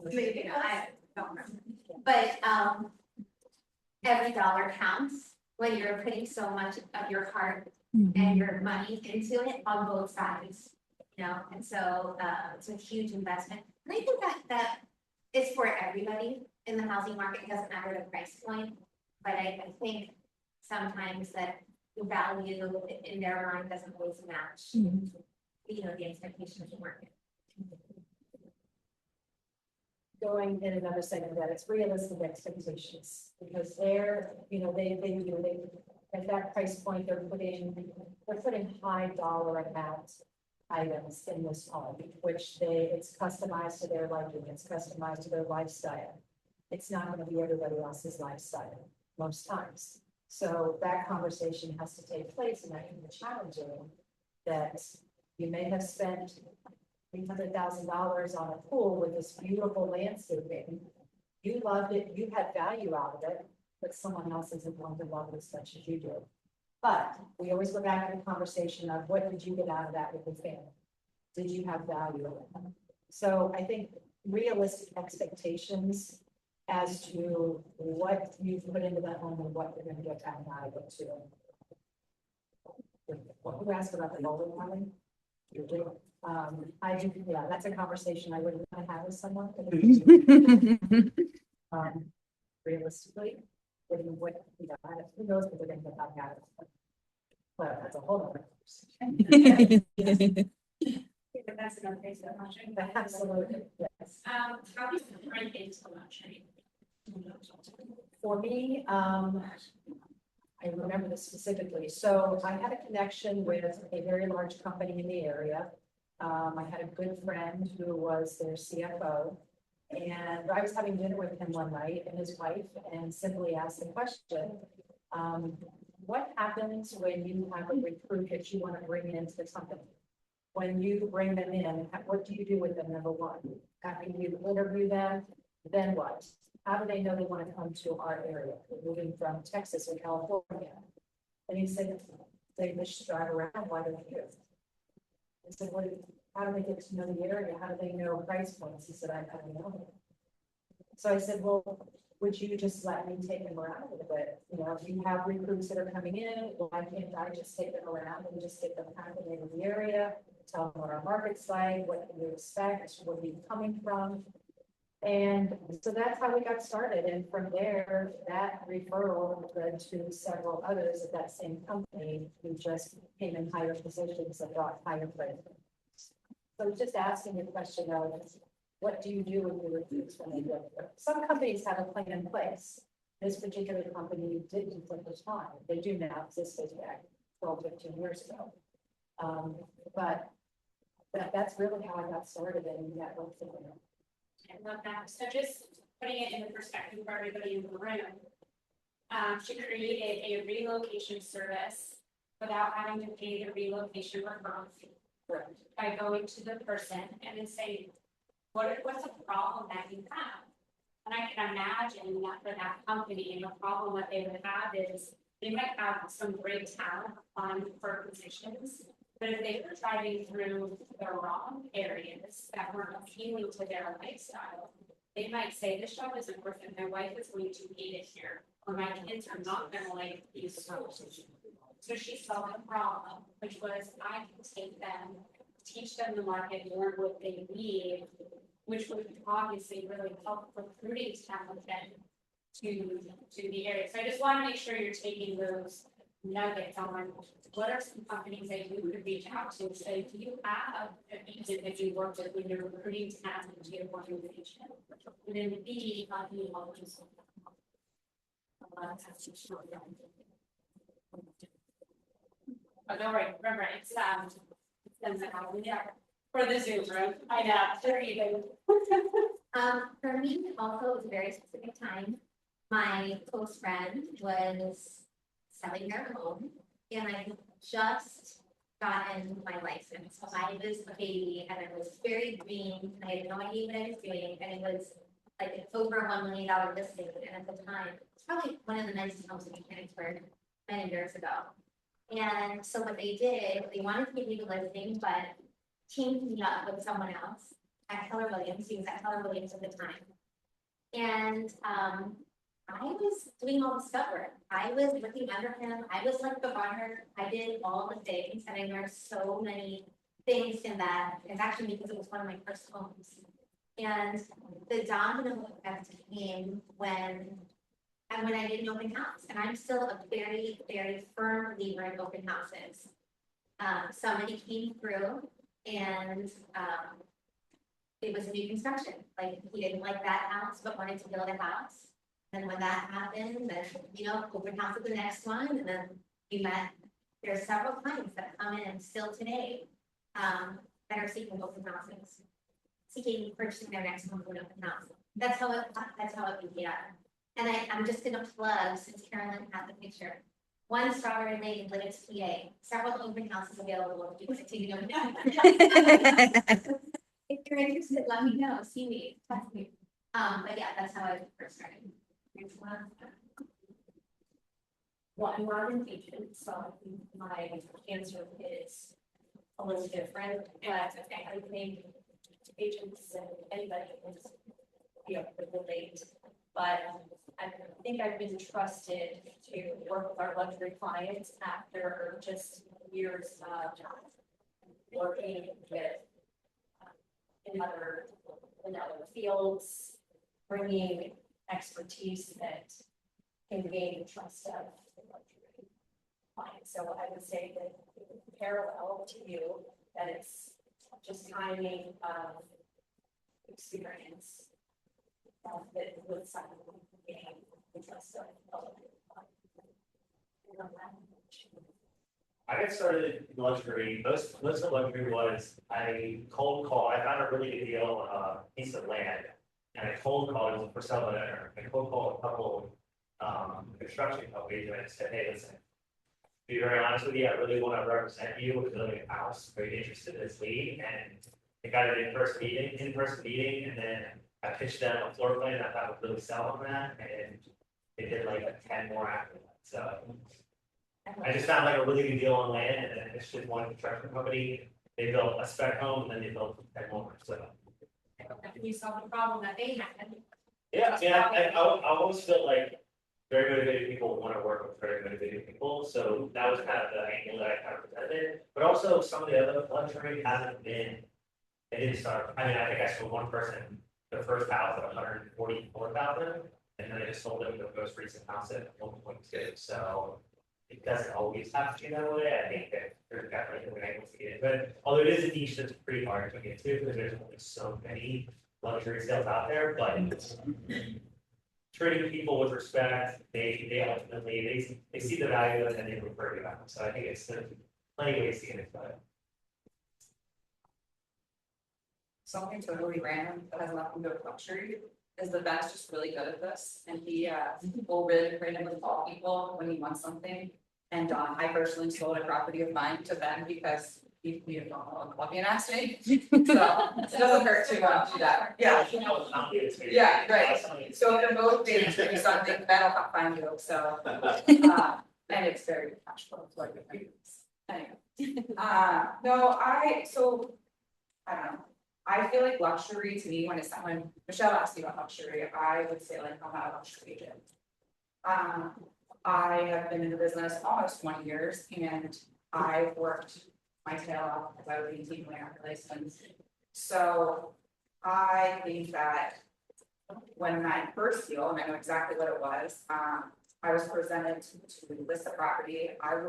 maybe, I don't remember. But, every dollar counts when you're putting so much of your heart and your money into it on both sides. You know, and so, it's a huge investment. And I think that is for everybody in the housing market. It doesn't matter the price point. But I think sometimes that the value in their mind doesn't always match, you know, the expectations of the market. Going in another segment that it's realistic expectations, because they're, you know, they, at that price point, they're putting high dollar amount items in this home, which it's customized to their liking, it's customized to their lifestyle. It's not gonna be everybody else's lifestyle most times. So that conversation has to take place, and that can be challenging, that you may have spent $300,000 on a pool with this beautiful landscaping. You loved it, you had value out of it, but someone else isn't going to love it as much as you do. But we always go back to the conversation of what did you get out of that with your family? Did you have value in it? So I think realistic expectations as to what you put into that home and what you're gonna get out of it too. Who asked about the bowling alley? I do, yeah, that's a conversation I wouldn't want to have with someone. Realistically, what, you know, who knows what they're gonna get out of it. But that's a whole other conversation. But that's another case of luxury. Absolutely, yes. How do you break into luxury? For me, I remember this specifically. So I had a connection with a very large company in the area. I had a good friend who was their CFO. And I was having dinner with him one night and his wife, and simply asked the question, what happens when you have a recruit that you want to bring into the company? When you bring them in, what do you do with them, number one? After you interview them, then what? How do they know they want to come to our area? They're moving from Texas or California. And he said, they just drive around while they're here. I said, well, how do they get to know the area? How do they know price points? He said, I don't know. So I said, well, would you just let me take them around a little bit? You know, if you have recruits that are coming in, why can't I just take them around and just get them acclimated in the area, tell them what our market's like, what can you expect, where are you coming from? And so that's how we got started. And from there, that referral led to several others at that same company who just came in higher positions and brought higher prices. So just asking the question of, what do you do with your recruits when they get there? Some companies have a plan in place. This particular company didn't at the time. They do now, this goes back 12, 15 years ago. But that's really how I got started in network. I love that. So just putting it into perspective for everybody in the room. She created a relocation service without having to pay the relocation referral fee. By going to the person and then saying, what's a problem that you have? And I can imagine that for that company, the problem that they would have is they might have some great talent on for positions, but if they were driving through the wrong areas that weren't appealing to their lifestyle, they might say, this job isn't worth it. My wife is going to hate it here, or my kids are not going to like these schools. So she saw the problem, which was I can take them, teach them the market, learn what they need, which would obviously really help recruiting talent to the area. So I just want to make sure you're taking those nuggets on what are some companies that you could reach out to. So do you have a agent that you work with when you're recruiting talent to your organization? And then B, you know, just don't worry, remember, it's for the Zoom room. I know, they're even. For me, also, it was a very specific time. My close friend was selling their home, and I just gotten my license. So I was a baby, and I was very green. I had no idea what I was doing, and it was like an over $1 million listing. And at the time, it's probably one of the nicest homes in Mechanicsburg many years ago. And so what they did, they wanted to give me the listing, but teamed me up with someone else at Keller Williams, he was at Keller Williams at the time. And, I was doing all the stuff work. I was working under him. I was like the runner. I did all the things and I learned so many things in that. It's actually because it was one of my first homes. And the domino effect came when I did an open house, and I'm still a very, very firm believer in open houses. Somebody came through and, it was a new construction, like he didn't like that house, but wanted to build a house. And when that happened, then, you know, open house at the next one, and then we met, there's several clients that come in still today, that are seeking open houses. Seeking, purchasing their next home with an open house. That's how it began. And I'm just gonna plug, since Carolyn had the picture. One Strawberry Lane in Lidditz, PA, several open houses available if you want to take it over. If you're interested, let me know, see me, text me. But yeah, that's how I first started. Well, I'm not impatient, so I think my answer is a little different, but I think agents and anybody is, you know, relate. But I think I've been trusted to work with our luxury clients after just years of working with in other fields, bringing expertise that can gain the trust of the luxury clients. So I would say that parallel to you, that it's just timing of experience that with someone gain the trust of the luxury client. I got started in luxury, most of luxury was, I cold call, I found a really good deal on a piece of land. And I cold called, it was for sale by owner, I cold called a couple, construction companies, and I said, hey, listen. To be very honest with you, I really want to represent you with building a house, very interested in this lead, and I got an in-person meeting, and then I pitched them a floor plan, I thought would really sell on that, and they did like 10 more after that, so. I just found like a really good deal on land, and then it's just one construction company, they built a spec home, and then they built 10 more, so. You solved the problem that they had. Yeah, I mean, I always feel like very motivated people want to work with very motivated people, so that was kind of the angle that I kind of presented. But also some of the other luxury hasn't been, they didn't start, I mean, I think I sold one person, the first house at 144,000, and then I just sold them the most recent house at 1.2, so it doesn't always have to be that way. I think that there's definitely different angles to get it, but although it is a niche that's pretty hard to get to, because there's only so many luxury sales out there, but treating people with respect, they ultimately, they see the value and then they refer you out. So I think it's plenty of ways to get it done. Something totally random that has nothing to do with luxury is that Ben's just really good at this, and he will really randomly call people when he wants something. And I personally sold a property of mine to Ben because he needed a coffee and asked me. So it doesn't hurt to do that. Yeah. Yeah, right. So if you're motivated to do something, Ben will find you. So and it's very cash flow. Anyway, no, I don't know. I feel like luxury to me, when Michelle asked me about luxury, I would say like I'm not a luxury agent. I have been in the business almost 20 years, and I've worked my tail off as I was 18 when I got my license. So I think that when my first deal, and I know exactly what it was, I was presented to list the property. I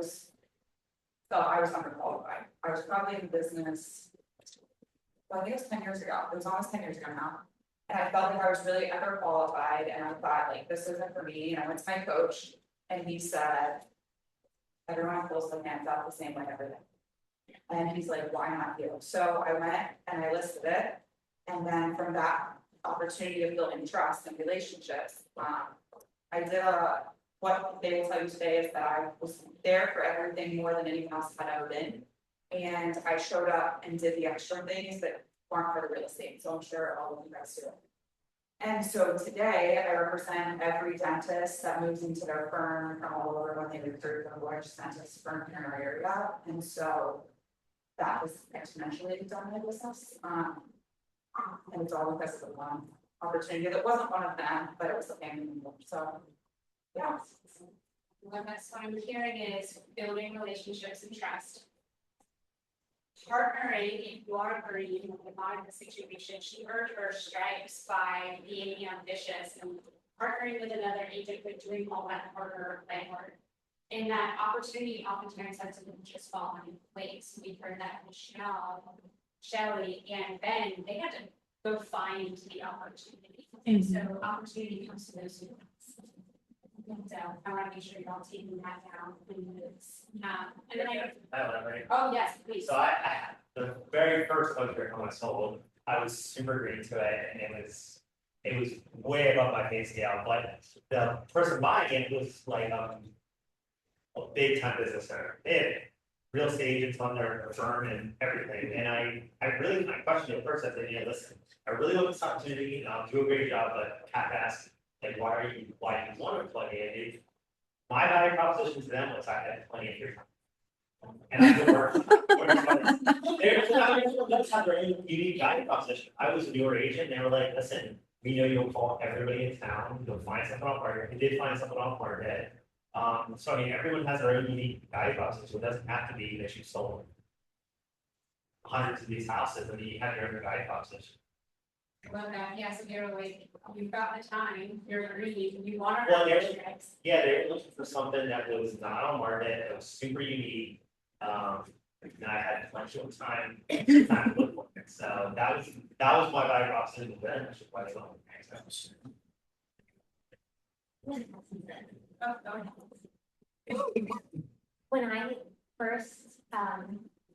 thought I was underqualified. I was probably in business, well, I think it was 10 years ago. It was almost 10 years ago now. And I felt like I was really underqualified, and I thought like, this isn't for me. And I went to my coach, and he said, everyone pulls their hands out the same way every day. And he's like, why not you? So I went and I listed it. And then from that opportunity of building trust and relationships, I did what they will tell you today is that I was there for everything more than anyone else had ever been. And I showed up and did the extra things that weren't part of real estate. So I'm sure all of you guys do. And so today, I represent every dentist that moves into their firm from all over when they recruit the largest dentist firm in our area. And so that was exponentially done with business. And it's all because of one opportunity that wasn't one of them, but it was a family member. So, yeah. Well, that's what I'm hearing is building relationships and trust. Partnering, if you are agreeing with the Monica situation, she earned her stripes by being ambitious and partnering with another agent, but doing all that harder landlord. And that opportunity oftentimes has to just fall in place. We heard that Michelle, Shelley, and Ben, they had to go find the opportunity. And so opportunity comes to those who want. So I want to make sure you're all taking that down. And then I have that right. oh, yes, please. So I the very first poster I sold, I was super green to it, and it was way above my pay scale, but the person buying it was like a big time business owner. They had real estate agents on their firm and everything, and I questioned it at first. I said, yeah, listen, I really want this opportunity, do a great job, but have to ask, like, why do you want to plug in? My value proposition to them was I had plenty of your time. And I could work. That's not their unique value proposition. I was a newer agent, and they were like, listen, we know you'll call everybody in town, you'll find something on market. You did find something on market. So I mean, everyone has their own unique value proposition. It doesn't have to be that you sold hundreds of these houses. I mean, you have your own value proposition. Love that. Yes, you're like, you've got the time, you're agreeing, you want to. Well, they were looking for something that was not on market, that was super unique. And I had plenty of time to look for it. So that was my value proposition then, which is why it's on.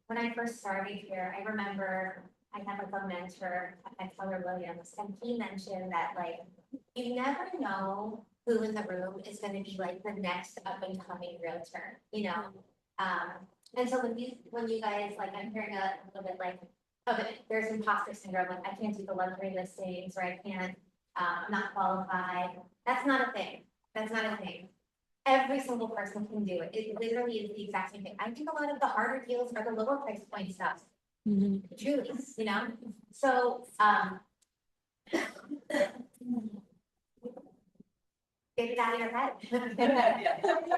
When I first started here, I remember I had like a mentor at Keller Williams, and he mentioned that like, you never know who in the room is gonna be like the next up and coming realtor, you know? And so when you guys, like, I'm hearing a little bit like, okay, there's imposter syndrome, like I can't do the luxury listings, or I can't, I'm not qualified. That's not a thing. That's not a thing. Every single person can do it. It literally is the exact same thing. I think a lot of the harder deals are the lower price point stuff. Truly, you know? So, get it out of your head.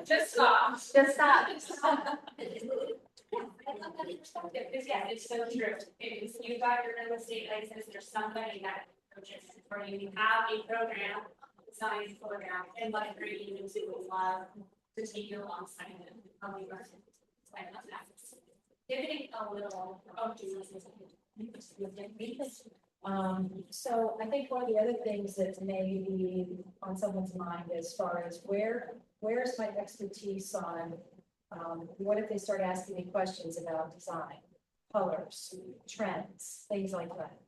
Just stop. Just stop. Because yeah, it's so true. If you got your real estate license, there's somebody that coaches, or you have a program, science program, and luxury agents who would love to take you alongside them. I love that. Giving a little, oh, Jesus. So I think one of the other things that may be on someone's mind as far as where's my expertise on, what if they start asking me questions about design, colors, trends, things like that?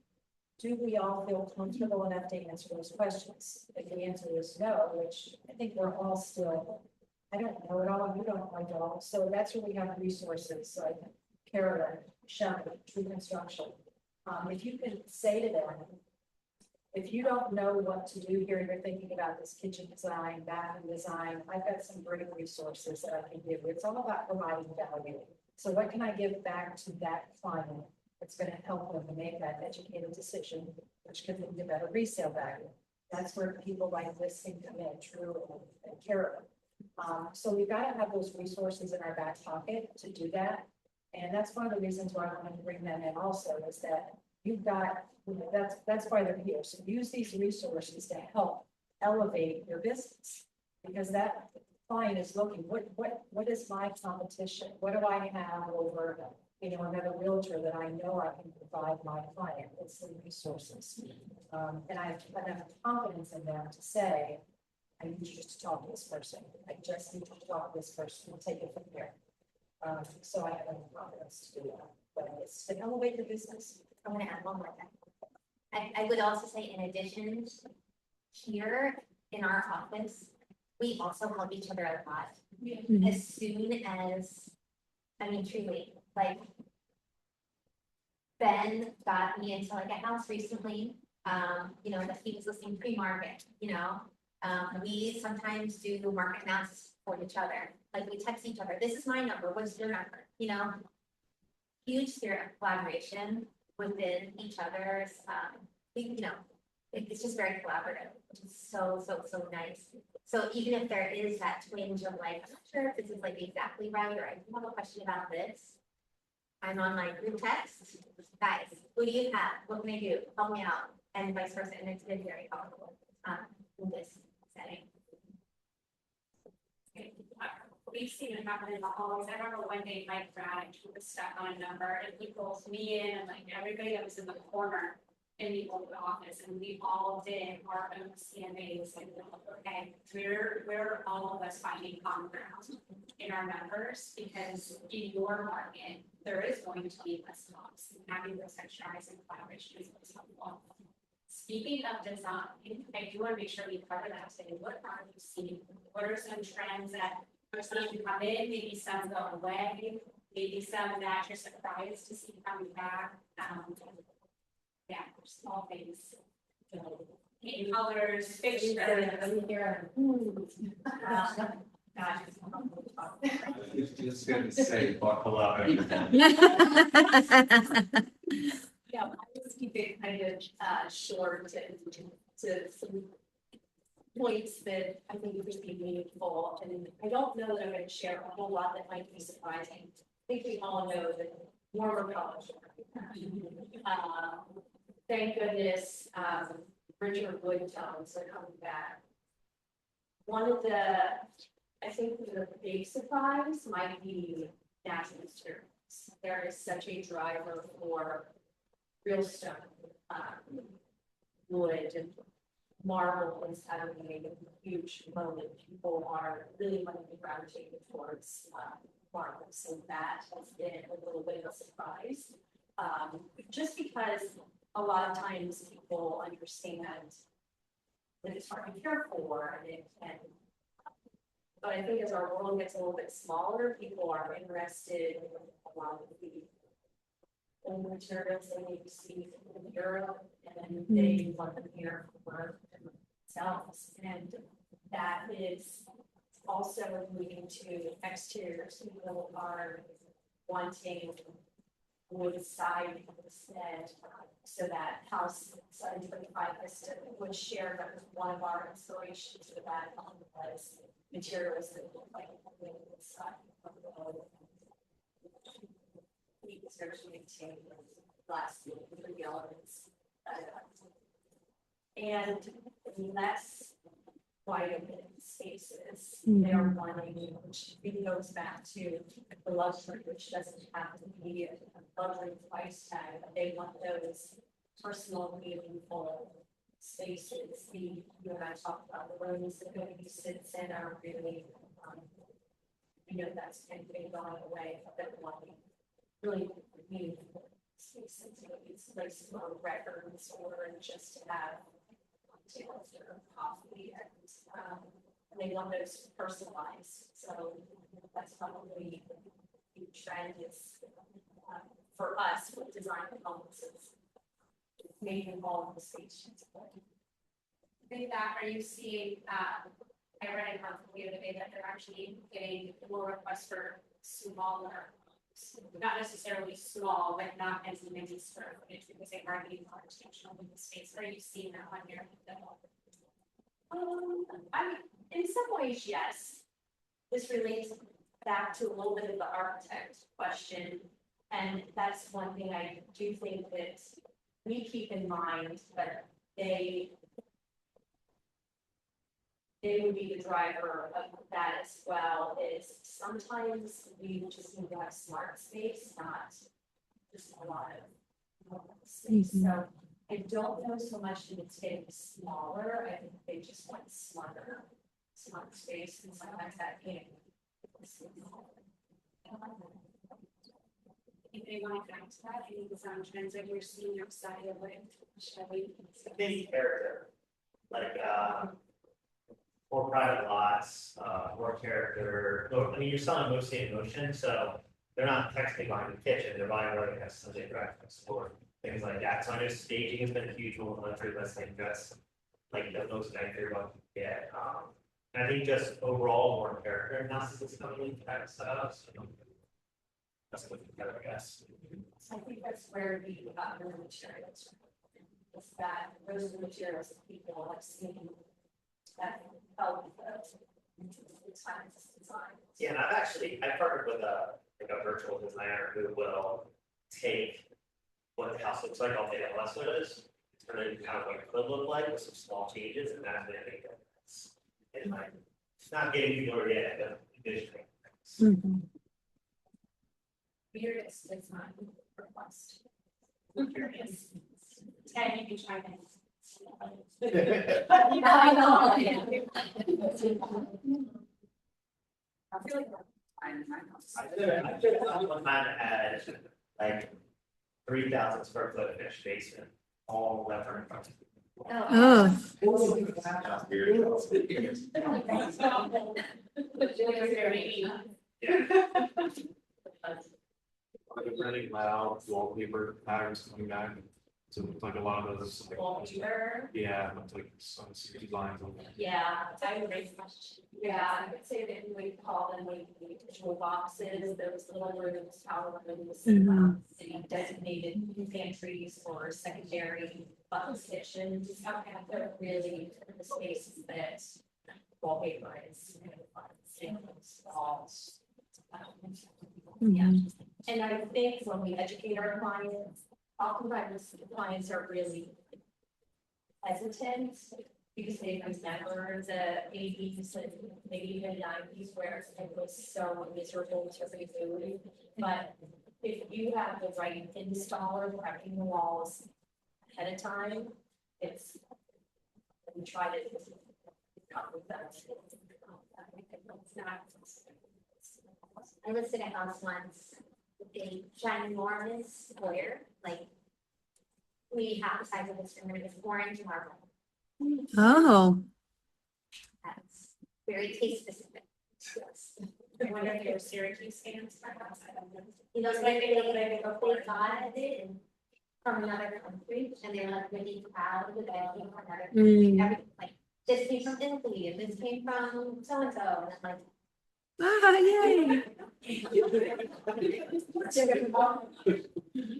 Do we all feel comfortable enough to answer those questions? If the answer is no, which I think we're all still, I don't know it all, you don't know it all. So that's where we have resources like Keller, Shelley, True Construction. If you can say to them, if you don't know what to do here, you're thinking about this kitchen design, bathroom design, I've got some great resources that I can give you. It's all about providing value. So what can I give back to that client that's going to help them to make that educated decision, which could lead to better resale value? That's where people like this thing come in, True and Keller. So we've got to have those resources in our back pocket to do that. And that's one of the reasons why I wanted to bring them in also, is that you've got, you know, that's why they're here. So use these resources to help elevate your business, because that client is looking, what is my competition? What do I have over, you know, another realtor that I know I can provide my client? It's the resources. And I have enough confidence in them to say, I need you just to talk to this person. I just need you to talk to this person. We'll take it from here. So I have enough confidence to do that, but it's to elevate the business. I'm gonna add one more thing. I would also say, in addition, here in our office, we also help each other a lot. As soon as, I mean, truly, like, Ben got me into like a house recently, The team's listening pre-market, we sometimes do market analysis for each other, like we text each other, this is my number, what's your number, Huge spirit of collaboration within each other's, it's just very collaborative, which is so nice. So even if there is that twinge of like, I'm not sure if this is like exactly right, or I have a question about this. I'm on my group text, guys, what do you have? What can I do? Help me out, and vice versa, and it's been very helpful, in this setting. We've seen it happen in the halls. I remember one day Mike Braddock was stuck on a number and he pulled me in and like everybody that was in the corner in the old office and we all did our own CMAs and okay, we're all of us finding common ground in our numbers because in your market, there is going to be less costs and having those extras and collaboration is what's helpful. Speaking of design, I do want to make sure we cover that today. What are you seeing? What are some trends that are starting to come in? Maybe some go away, maybe some that you're surprised to see coming back. Yeah, small things. In colors, fixtures. I was just gonna say, buckle up. Yeah, I just keep it kind of short to some points that I think would be meaningful. And I don't know that I'm going to share a whole lot that might be surprising. I think we all know that warmer college. Thank goodness, richer wood tones are coming back. One of the, I think the big surprise might be natural materials. There is such a driver for real stone, wood, and marble is having a huge moment. People are really wanting to gravitate towards marble, so that has been a little bit of a surprise. Just because a lot of times people understand that it's hard to care for and it can. But I think as our world gets a little bit smaller, people are interested in a lot of the old materials they maybe see in Europe, and they want them here for themselves. And that is also moving to exteriors. People are wanting wood siding instead, so that house 725 Vista was shared. That was one of our inspirations for that was materials that look like wood siding. We deserve to maintain glass with the elements. And less wide open spaces. They're wanting, which goes back to the luxury, which doesn't have to be a luxury price tag, but they want those personal, meaningful spaces. You and I talked about the rooms that nobody sits in are really, that's kind of been going away, but wanting really meaningful spaces. It's places where records or just to have tables or coffee and they want those personalized. So that's probably the trend is for us with design homes is making all of the stations. I think that, are you seeing, I read in Hartford the other day that they're actually getting more requests for smaller, not necessarily small, but not as many square footage because they are getting more intentional with the space. Are you seeing that on your? I mean, in some ways, yes. This relates back to a little bit of the architect question. And that's one thing I do think that we keep in mind, but they would be the driver of that as well, is sometimes we just need to have smart space, not just a lot of space. So I don't know so much that it's getting smaller. I think they just want smart space, and sometimes that can. If they want to add to that, any design trends that you're seeing outside of it, shall we? Maybe character, like more private lots, more character. I mean, you're selling mostly in motion, so they're not technically buying the kitchen, they're buying where they have something direct next door. things like that. So I know staging has been a huge one with luxury listing, that's like the most I hear about to get. And I think just overall more character analysis is coming into that stuff, so. That's what together, I guess. I think that's where the materials. Is that those are the materials that people have seen that help the times design. Yeah, and I've partnered with a virtual designer who will take what the house looks like, I'll take LS photos, turn it into kind of what it could look like with some small changes, and that's what I think that's, it's like, it's not getting people to get the visioning. Weirdest design request. I'm curious. Ted, you can try this. I know. I feel like I'm in my house. I feel like one man had like 3,000 square foot finished basement, all left in front. Oh. Like a really loud wallpaper patterns coming back. So it looks like a lot of those. Wallpaper. Yeah, it looks like some designs on that. Yeah, I would raise question. Yeah, I would say that we call them like the visual boxes, those little rooms, power rooms, city designated pantries or secondary business kitchens. They're really the spaces that wallpaper is. Walls. Yeah, and I think when we educate our clients, oftentimes the clients are really hesitant because they remember the eighties and maybe even nineties where it was so miserable to redo. But if you have the right installer prepping the walls ahead of time, it's, we try to come with that. It's not. I listed a house once with a ginormous square, like we have the size of this room, it's 4-inch marble. Oh. That's very taste specific. I wonder if they're Syracuse fans, perhaps, I don't know. You know, like they got it from another country and they're like really proud of it, from another country. Everything, like, this came from Italy and this came from so-and-so, and I'm like, Ah, yay.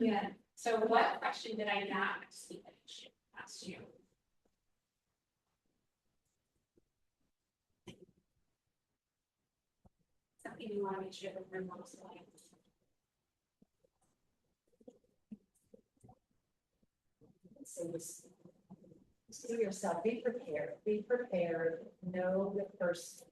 Yeah, so what question did I not see that I should ask you? Something you want to make sure that we're most like. So this, so yourself, be prepared, know the person.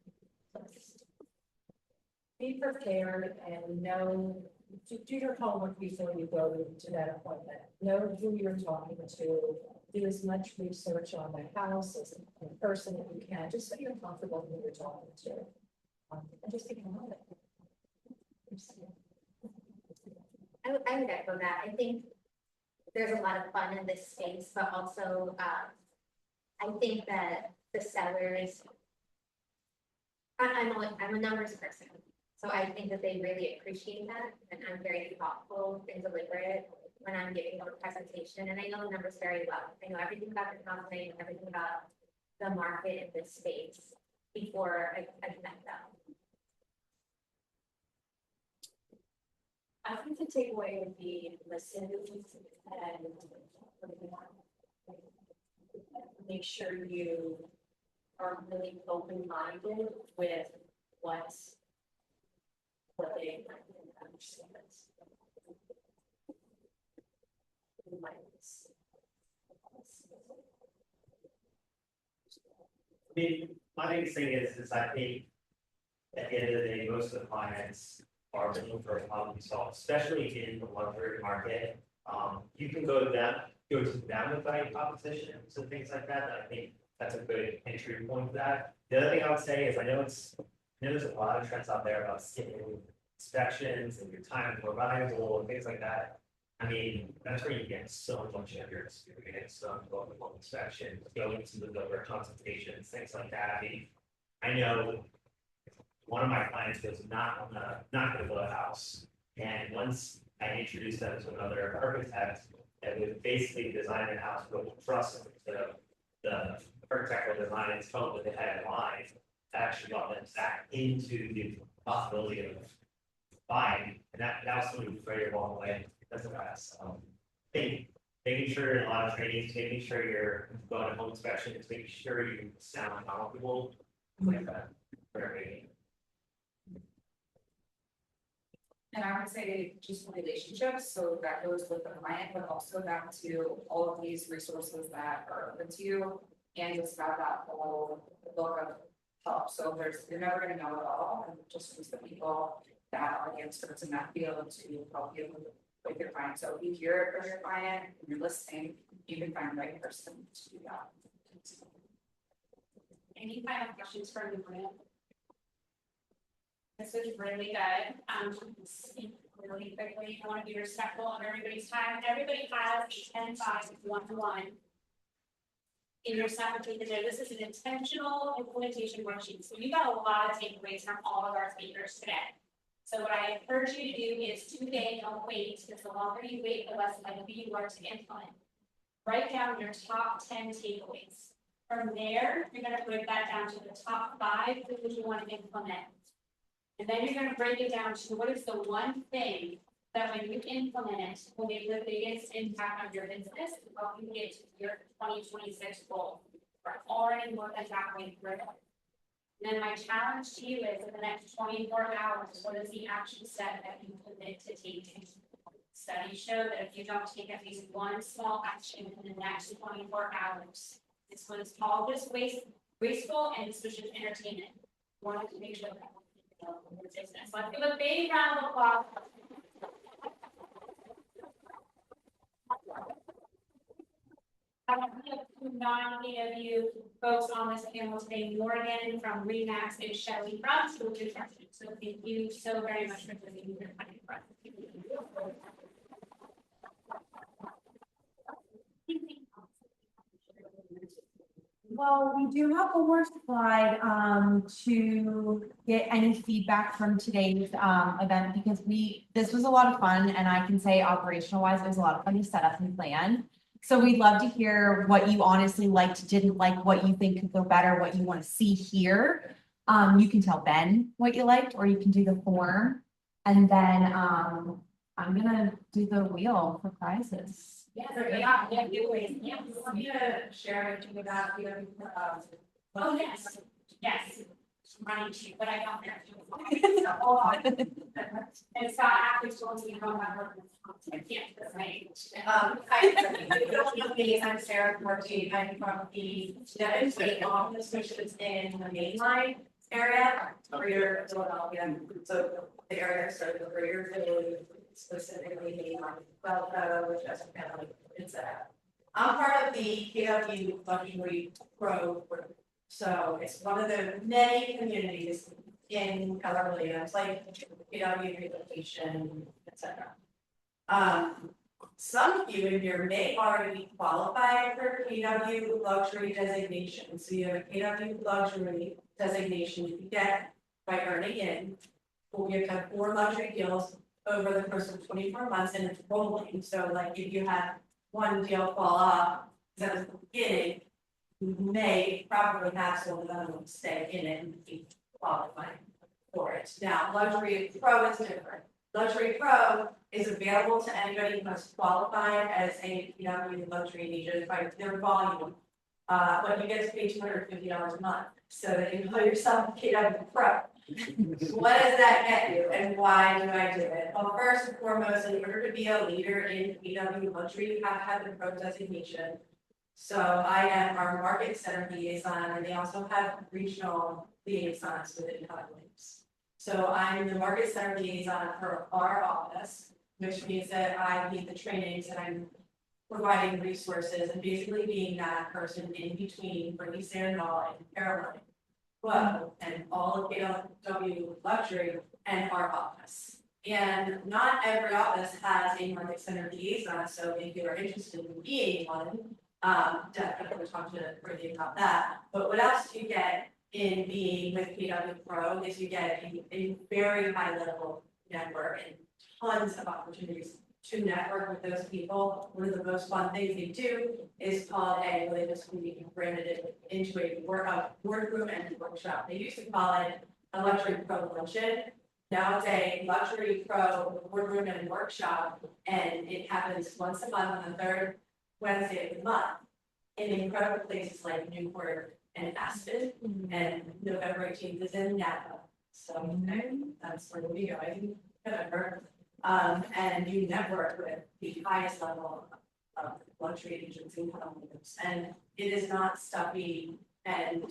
Be prepared and know, do your homework before you go to that appointment. Know who you're talking to, do as much research on the house as a person that you can, just so you're comfortable who you're talking to. And just think about it. I would echo that. I think there's a lot of fun in this space, but also, I think that the sellers, I'm a numbers person. So I think that they really appreciate that, and I'm very thoughtful and deliberate when I'm giving them a presentation, and I know the numbers very well. I know everything about the company, and everything about the market in this space before I've met them. I think the takeaway would be listen and make sure you are really open-minded with what they understand. I mean, my biggest thing is I think at the end of the day, most of the clients are looking for a problem to solve, especially in the luxury market. You can go to them with value propositions and things like that. I think that's a good entry point for that. The other thing I would say is I know there's a lot of trends out there about skipping inspections and your time is more valuable and things like that. I mean, that's where you get so much of your experience, going to inspections, going to the builder consultations, things like that. I mean, I know one of my clients was not gonna build a house. And once I introduced them to another architect, And we basically designed a house with trust, the architectural design and tone that they had in mind. Actually got them back into the possibility of buying, and that was something very long way, that's the best. Making sure in a lot of trainings, making sure you're going to home inspections, making sure you sound comfortable, like that. Very. And I would say just relationships, so that goes with the client, but also back to all of these resources that are open to you. And just have that whole book of help, so you're never gonna know it all, and just use the people that are the experts in that field to help you with your client. So if you hear it from your client, and you're listening, you can find the right person to do that. Any final questions from the room? This was really good. Speak really quickly. I want to be respectful of everybody's time. Everybody has a 10-5 1-to-1 in your separate agenda. This is an intentional implementation worksheet. So you got a lot of takeaways from all of our speakers today. So what I encourage you to do is today, don't wait, because the longer you wait, the less likely you are to implement. Write down your top 10 takeaways. From there, you're going to break that down to the top 5 things you want to implement. And then you're going to break it down to what is the one thing that when you implement it will make the biggest impact on your business and help you get to your 2026 goal. We're already more than halfway through. And then my challenge to you is in the next 24 hours, what is the action step that you commit to taking? Studies show that if you don't take at least one small action in the next 24 hours, this one's all just wasteful and this was just entertainment. Wanted to make sure that business. Let's give a big round of applause. We have two non-KW folks on this panel today, Morgan from Remax and Shelley from School Construction. So thank you so very much for being here. Well, we do have one more slide to get any feedback from today's event because this was a lot of fun and I can say operational wise, it was a lot of fun to set up and plan. So we'd love to hear what you honestly liked, didn't like, what you think could go better, what you want to see here. You can tell Ben what you liked, or you can do the form. And then I'm gonna do the wheel for prizes. Yeah, giveaways. Yeah, want me to share anything about you? Oh, yes, yes. Running cheap, but I don't have to. Hold on. And Scott actually told me how my work is. I can't, that's right. I'm Sarah Corti. I'm from the Devon State office, which is in the mainline area, Greater Philadelphia. So the area started the Greater Philly, specifically mainline, which has family. It's I'm part of the KW Luxury Pro group. So it's one of the many communities in Keller, it's like KW Rehabilitation, etc. Some of you in here may already qualify for KW Luxury designation. So you have a KW Luxury designation you can get by earning in. You have 4 luxury deals over the course of 24 months and it's rolling. So like if you have one deal fall off, that was the beginning, you may probably have some of them stay in it and be qualifying for it. Now, Luxury Pro is different. Luxury Pro is available to anybody who has qualified as a KW luxury agent by their volume. But you get to pay $250 a month so that you call yourself a KW Pro. What does that get you and why do I do it? Well, first and foremost, in order to be a leader in KW luxury, you have to have the pro designation. So I am our market center liaison, and they also have regional liaisons within Keller. So I'm the market center liaison for our office, which means that I lead the trainings and I'm providing resources and basically being that person in between Brittany Sandoval and Caroline Whoa, and all of KW Luxury and our office. And not every office has a market center liaison, so if you are interested in being one, definitely talk to Brittany about that. But what else you get in being with KW Pro is you get a very high level network and tons of opportunities to network with those people. One of the most fun things they do is called a, well, they just branded it into a boardroom and workshop. They used to call it a luxury pro luncheon. Now it's a luxury pro boardroom and workshop, and it happens once a month on the third Wednesday of the month in incredible places like Newport and Aspen, and November 18th is in Napa. So that's where we go. I think November. And you network with the highest level of luxury agents and companies, and it is not stuffy and,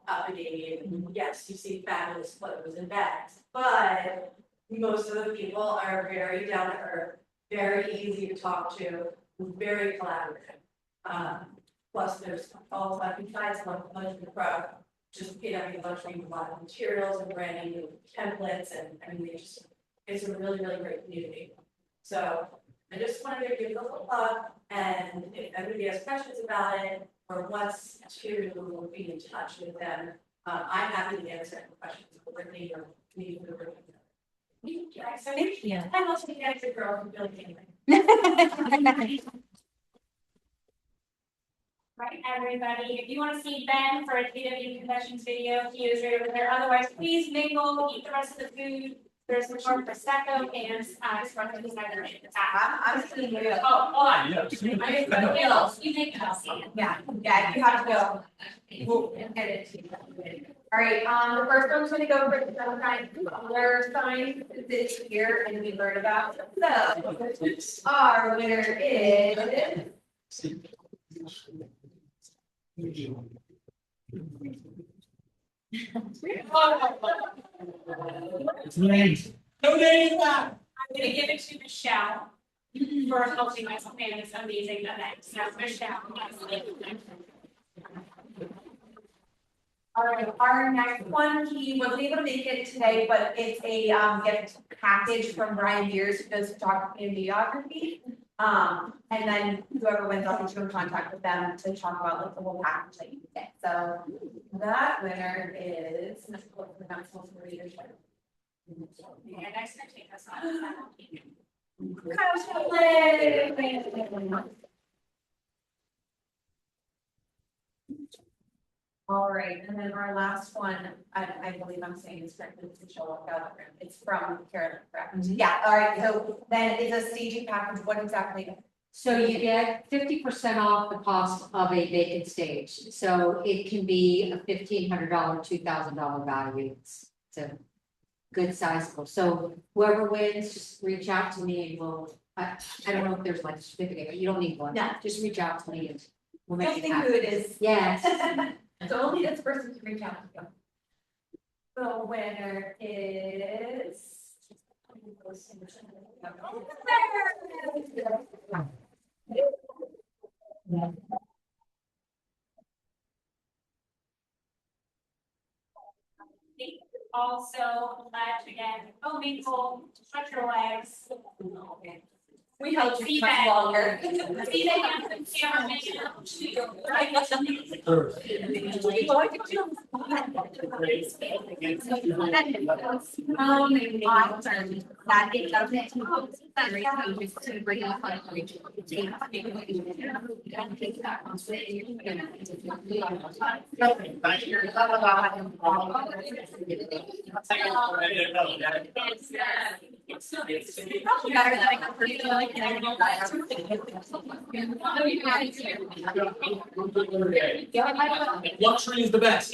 uppity, and yes, you see fabulous clothes and bags, but most of the people are very down to earth, very easy to talk to, very collaborative. Plus there's all, besides luxury pro, just PW luxury, a lot of materials and branding, new templates, and I mean, it's a really, really great community. So I just wanted to give a little plug, and if anybody has questions about it or wants to be in touch with them, I'm happy to answer any questions with me or me. So thank you. I'm also the extra girl from Billy King. Right, everybody, if you want to see Ben for a KW Confessions video, he is right over there. Otherwise, please mingle, eat the rest of the food. There's more prosecco and from the cider in the back. I'm just gonna go. Oh, hold on. Yeah. You make it. Yeah, you have to go. We'll get it. All right, the first one's gonna go for the sunshine color sign this year, and we learned about. So, our winner is. No names. I'm gonna give it to Michelle for helping us plan this amazing event. So Michelle. All right, our next one, he wasn't able to make it today, but it's a gift package from Brian Beers, who does photography and videography. And then whoever wins, I'll get you in contact with them to talk about like the whole package that you get. So that winner is. And next time take us on. All right, and then our last one, I believe I'm saying is correctly, it's from Keller, correct? Yeah, all right, so then it's a staging package, what exactly? So you get 50% off the cost of a vacant stage. So it can be a $1,500, $2,000 value. It's a good sizable. So whoever wins, just reach out to me and we'll, I don't know if there's like a certificate, but you don't need one. No. Just reach out to me and we'll make You'll it see who happen. it is. Yes. So only this person can reach out to you. The winner is. Also, again, mingle, stretch your legs. We held you See much that. longer. See that handsome cameraman. That it doesn't. To bring up Luxury is the best.